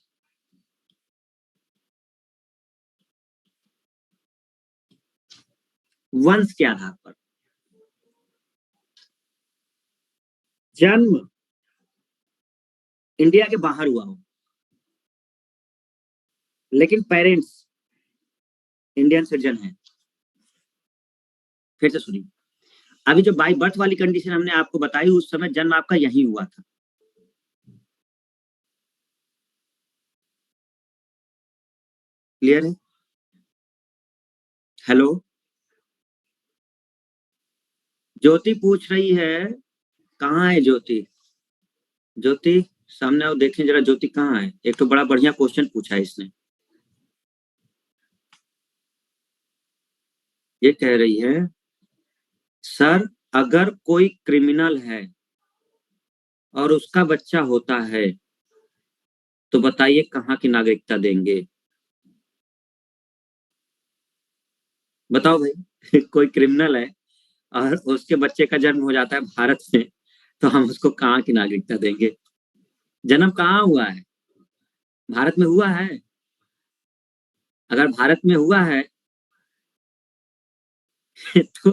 वंश के आधार पर। जन्म इंडिया के बाहर हुआ हो लेकिन पेरेंट्स इंडियन सिटीजन है। फिर से सुनिए, अभी जो बाई बर्थ वाली कंडीशन हमने आपको बताई, उस समय जन्म आपका यहीं हुआ था। क्लियर है? हेलो, ज्योति पूछ रही है, कहाँ है ज्योति? ज्योति सामने आओ, देखें जरा ज्योति कहाँ है। एक तो बड़ा बढ़िया क्वेश्चन पूछा है इसने। ये कह रही है, सर अगर कोई क्रिमिनल है और उसका बच्चा होता है तो बताइए कहाँ की नागरिकता देंगे? बताओ भाई कोई क्रिमिनल है और उसके बच्चे का जन्म हो जाता है भारत में, तो हम उसको कहाँ की नागरिकता देंगे? जन्म कहाँ हुआ है? भारत में हुआ है? अगर भारत में हुआ है तो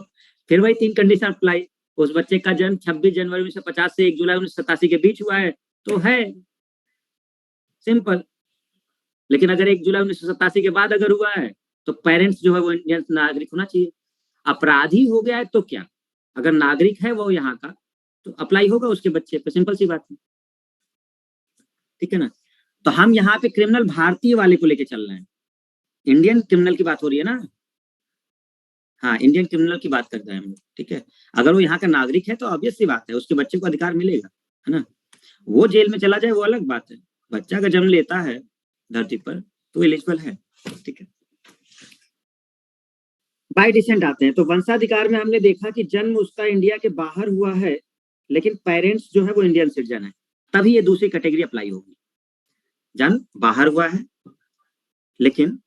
फिर वही 3 कंडीशन अप्लाई। उस बच्चे का जन्म 26 जनवरी 1950 से 1 जुलाई 1987 के बीच हुआ है तो है, सिंपल। लेकिन अगर 1 जुलाई 1987 के बाद अगर हुआ है तो पेरेंट्स जो है वो इंडियन नागरिक होना चाहिए। अपराधी हो गया है तो क्या, अगर नागरिक है वो यहाँ का तो अप्लाई होगा उसके बच्चे पे, सिंपल सी बात है। ठीक है ना? तो हम यहाँ पे क्रिमिनल भारतीय वाले को लेके चल रहे हैं, इंडियन क्रिमिनल की बात हो रही है ना। हाँ, इंडियन क्रिमिनल की बात करते हैं हम लोग। ठीक है, अगर वो यहाँ का नागरिक है तो ऑब्वियस सी बात है उसके बच्चे को अधिकार मिलेगा, है ना। वो जेल में चला जाए वो अलग बात है, बच्चा का जन्म लेता है धरती पर तो एलिजिबल है। ठीक है, बाय डिसेंट आते हैं तो वंशाधिकार में हमने देखा कि जन्म उसका इंडिया के बाहर हुआ है लेकिन पेरेंट्स जो है वो इंडियन सिटीजन है, तभी ये दूसरी कैटेगरी अप्लाई होगी। जन्म बाहर हुआ है लेकिन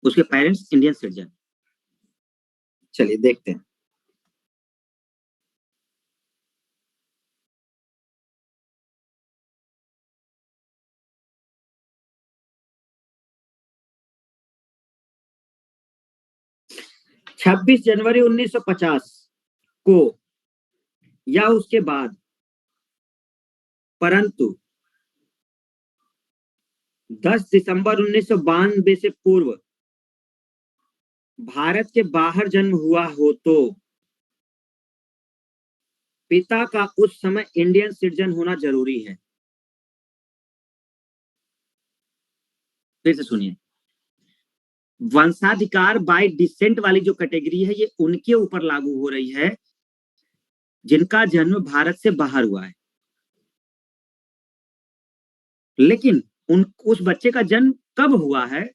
उसके पेरेंट्स इंडियन सिटीजन। चलिए देखते हैं। छब्बीस जनवरी 1950 को या उसके बाद, परंतु 10 दिसंबर 1992 से पूर्व भारत के बाहर जन्म हुआ हो तो पिता का उस समय इंडियन सिटीजन होना जरूरी है। फिर से सुनिए, वंशाधिकार बाय डिसेंट वाली जो कैटेगरी है ये उनके ऊपर लागू हो रही है जिनका जन्म भारत से बाहर हुआ है, लेकिन उस बच्चे का जन्म कब हुआ है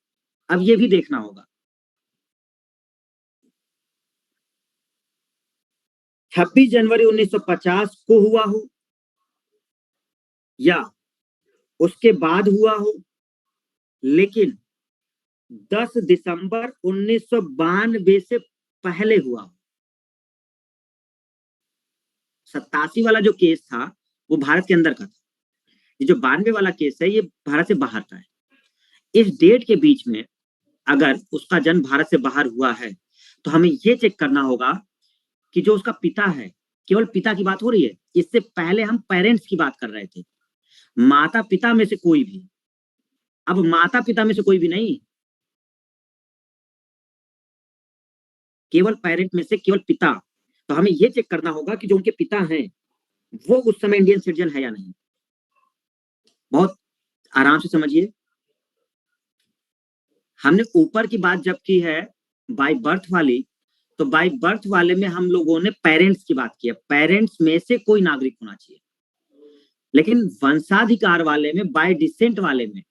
अब ये भी देखना होगा। 26 जनवरी 1950 को हुआ हो या उसके बाद हुआ हो, लेकिन 10 दिसंबर 1992 से पहले हुआ हो। 87 वाला जो केस था वो भारत के अंदर का था, ये जो 92 वाला केस है ये भारत से बाहर का है। इस डेट के बीच में अगर उसका जन्म भारत से बाहर हुआ है तो हमें ये चेक करना होगा कि जो उसका पिता है, केवल पिता की बात हो रही है, इससे पहले हम पेरेंट्स की बात कर रहे थे, माता पिता में से कोई भी। अब माता पिता में से कोई भी नहीं, केवल पेरेंट में से केवल पिता। तो हमें ये चेक करना होगा कि जो उनके पिता हैं वो उस समय इंडियन सिटीजन है या नहीं। बहुत आराम से समझिए, हमने ऊपर की बात जब की है बाय बर्थ वाली, तो बाय बर्थ वाले में हम लोगों ने पेरेंट्स की बात की है, पेरेंट्स में से कोई नागरिक होना चाहिए। लेकिन वंशाधिकार वाले में, बाय डिसेंट वाले में,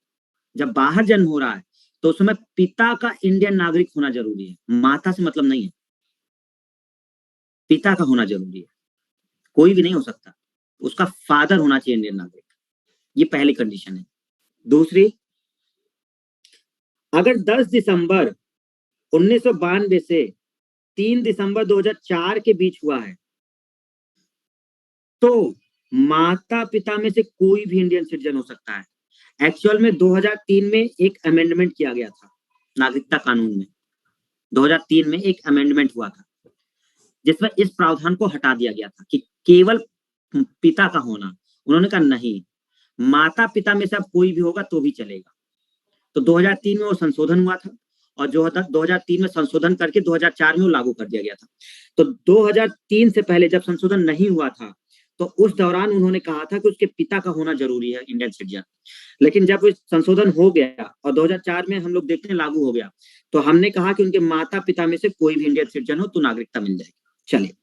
जब बाहर जन्म हो रहा है तो उस समय पिता का इंडियन नागरिक होना जरूरी है, माता से मतलब नहीं है, पिता का होना जरूरी है, कोई भी नहीं हो सकता, उसका फादर होना चाहिए इंडियन नागरिक। ये पहली कंडीशन है। दूसरी, अगर 10 दिसंबर 1992 से 3 दिसंबर 2004 के बीच हुआ है तो माता पिता में से कोई भी इंडियन सिटीजन हो सकता है। एक्चुअल में 2003 में एक अमेंडमेंट किया गया था नागरिकता कानून में, 2003 में एक अमेंडमेंट हुआ था जिसमें इस प्रावधान को हटा दिया गया था कि केवल पिता का होना। उन्होंने कहा नहीं, माता पिता में से अब कोई भी होगा तो भी चलेगा। तो 2003 में वो संशोधन हुआ था और जो 2003 में संशोधन करके 2004 में वो लागू कर दिया गया था। तो 2003 से पहले जब संशोधन नहीं हुआ था तो उस दौरान उन्होंने कहा था कि उसके पिता का होना जरूरी है इंडियन सिटीजन। लेकिन जब संशोधन हो गया और 2004 में हम लोग देखने लागू हो गया, तो हमने कहा कि उनके माता पिता में से कोई भी इंडियन सिटीजन हो तो नागरिकता मिल जाएगी। चलिए,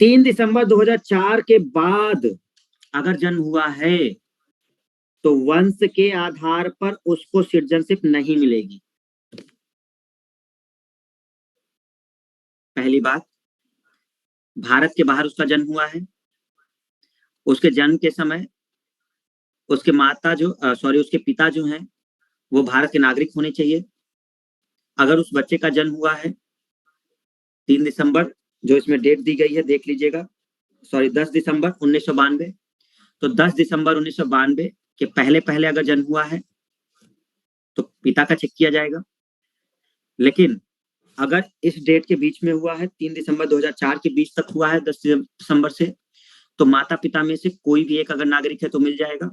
3 दिसंबर 2004 के बाद अगर जन्म हुआ है तो वंश के आधार पर उसको सिटीजनशिप नहीं मिलेगी। पहली बात, भारत के बाहर उसका जन्म हुआ है, उसके जन्म के समय उसके उसके पिता जो हैं वो भारत के नागरिक होने चाहिए। अगर उस बच्चे का जन्म हुआ है 3 दिसंबर, जो इसमें डेट दी गई है देख लीजिएगा, 10 दिसंबर 1992, तो 10 दिसंबर 1992 के पहले पहले अगर जन्म हुआ है तो पिता का चेक किया जाएगा। लेकिन अगर इस डेट के बीच में हुआ है, 3 दिसंबर 2004 के बीच तक हुआ है 10 दिसंबर से, तो माता पिता में से कोई भी एक अगर नागरिक है तो मिल जाएगा।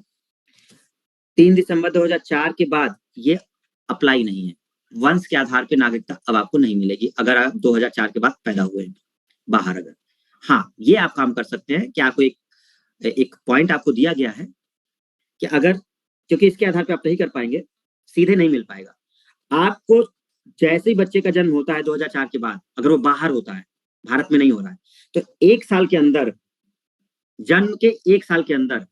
3 दिसंबर 2004 के बाद ये अप्लाई नहीं है, वंश के आधार पे नागरिकता अब आपको नहीं मिलेगी अगर आप 2004 के बाद पैदा हुए हैं बाहर। अगर हाँ, ये आप काम कर सकते हैं कि आपको एक पॉइंट आपको दिया गया है कि अगर, क्योंकि इसके आधार पे आप नहीं कर पाएंगे, सीधे नहीं मिल पाएगा आपको। जैसे ही बच्चे का जन्म होता है 2004 के बाद, अगर वो बाहर होता है, भारत में नहीं हो रहा है, तो 1 साल के अंदर, जन्म के 1 साल के अंदर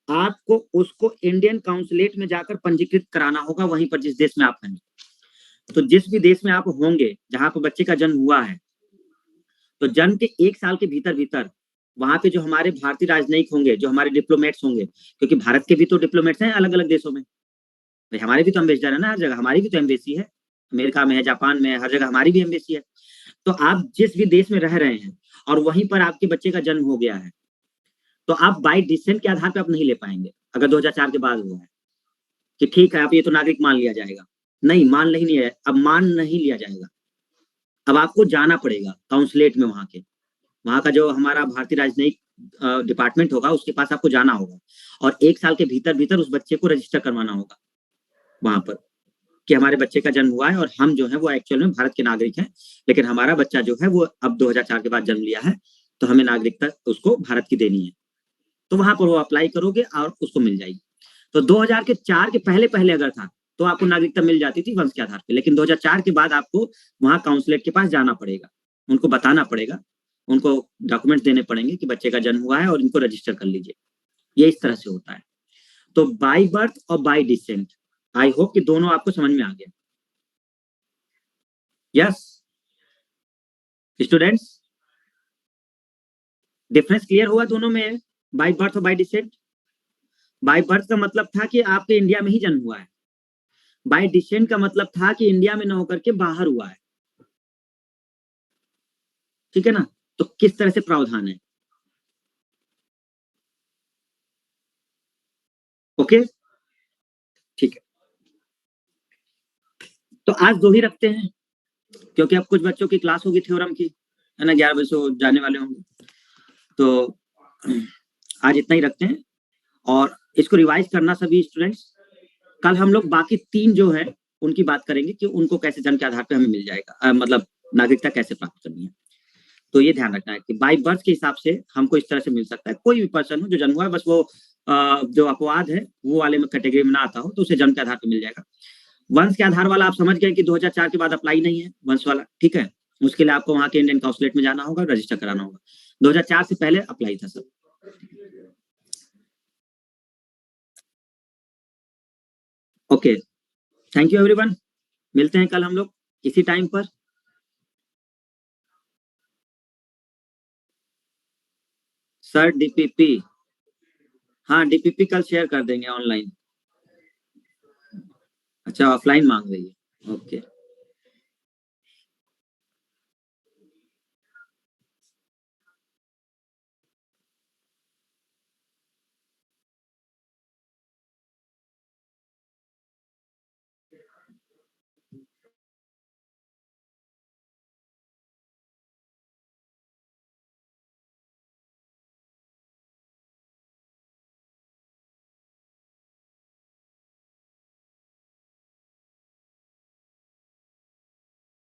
आपको उसको इंडियन काउंसुलेट में जाकर पंजीकृत कराना होगा, वहीं पर जिस देश में आप हैं। तो जिस भी देश में आप होंगे जहां पर बच्चे का जन्म हुआ है, तो जन्म के 1 साल के भीतर भीतर वहां पे जो हमारे भारतीय राजनयिक होंगे, जो हमारे डिप्लोमेट्स होंगे, क्योंकि भारत के भी तो डिप्लोमेट्स हैं अलग अलग देशों में, भाई हमारे भी तो एम्बेसडर है ना हर जगह, हमारी भी तो एम्बेसी है, अमेरिका में है, जापान में है, हर जगह हमारी भी एम्बेसी है। तो आप जिस भी देश में रह रहे हैं और वहीं पर आपके बच्चे का जन्म हो गया है, तो आप बाय डिसेंट के आधार पर आप नहीं ले पाएंगे अगर 2004 के बाद हुआ है कि ठीक है आप ये तो नागरिक मान लिया जाएगा। नहीं, मान नहीं लिया, अब मान नहीं लिया जाएगा। अब आपको जाना पड़ेगा काउंसुलेट में, वहां का जो हमारा भारतीय राजनयिक डिपार्टमेंट होगा उसके पास आपको जाना होगा और 1 साल के भीतर भीतर उस बच्चे को रजिस्टर करवाना होगा वहां पर कि हमारे बच्चे का जन्म हुआ है और हम जो है वो एक्चुअल में भारत के नागरिक हैं, लेकिन हमारा बच्चा जो है वो अब 2004 के बाद जन्म लिया है, तो हमें नागरिकता उसको भारत की देनी है। तो वहां पर वो अप्लाई करोगे और उसको मिल जाएगी। तो 2004 के पहले पहले अगर था तो आपको नागरिकता मिल जाती थी वंश के आधार पर, लेकिन 2004 के बाद आपको वहां काउंसुलेट के पास जाना पड़ेगा, उनको बताना पड़ेगा, उनको डॉक्यूमेंट देने पड़ेंगे कि बच्चे का जन्म हुआ है और इनको रजिस्टर कर लीजिए। ये इस तरह से होता है। तो बाय बर्थ और बाय डिसेंट, आई होप कि दोनों आपको समझ में आ गया। यस स्टूडेंट्स, डिफरेंस क्लियर हुआ दोनों में, बाय बर्थ और बाय डिसेंट? बाय बर्थ का मतलब था कि आपके इंडिया में ही जन्म हुआ है, बाय डिसेंट का मतलब था कि इंडिया में न होकर के बाहर हुआ है। ठीक है ना? तो किस तरह से प्रावधान है? ओके, ठीक है। तो आज 2 ही रखते हैं क्योंकि अब कुछ बच्चों की क्लास होगी थ्योरम की, है ना, 11 बजे से जाने वाले होंगे, तो आज इतना ही रखते हैं और इसको रिवाइज करना सभी स्टूडेंट्स। कल हम लोग बाकी 3 जो है उनकी बात करेंगे कि उनको कैसे जन्म के आधार पे हमें मिल जाएगा, मतलब नागरिकता कैसे प्राप्त करनी है। तो ये ध्यान रखना है कि बाय बर्थ के हिसाब से हमको इस तरह से मिल सकता है, कोई भी पर्सन हो जो जन्म हुआ है, बस वो जो अपवाद है वो वाले में कैटेगरी में ना आता हो तो उसे जन्म के आधार पर मिल जाएगा। वंश के आधार वाला आप समझ गए कि 2004 के बाद अप्लाई नहीं है वंश वाला, ठीक है, उसके लिए आपको वहां के इंडियन काउंसुलेट में जाना होगा, रजिस्टर कराना होगा। 2004 से पहले अप्लाई था सब। ओके, थैंक यू एवरीवन, मिलते हैं कल हम लोग इसी टाइम पर। सर डीपीपी, हाँ डीपीपी कल शेयर कर देंगे ऑनलाइन। अच्छा ऑफलाइन मांग रही है, ओके।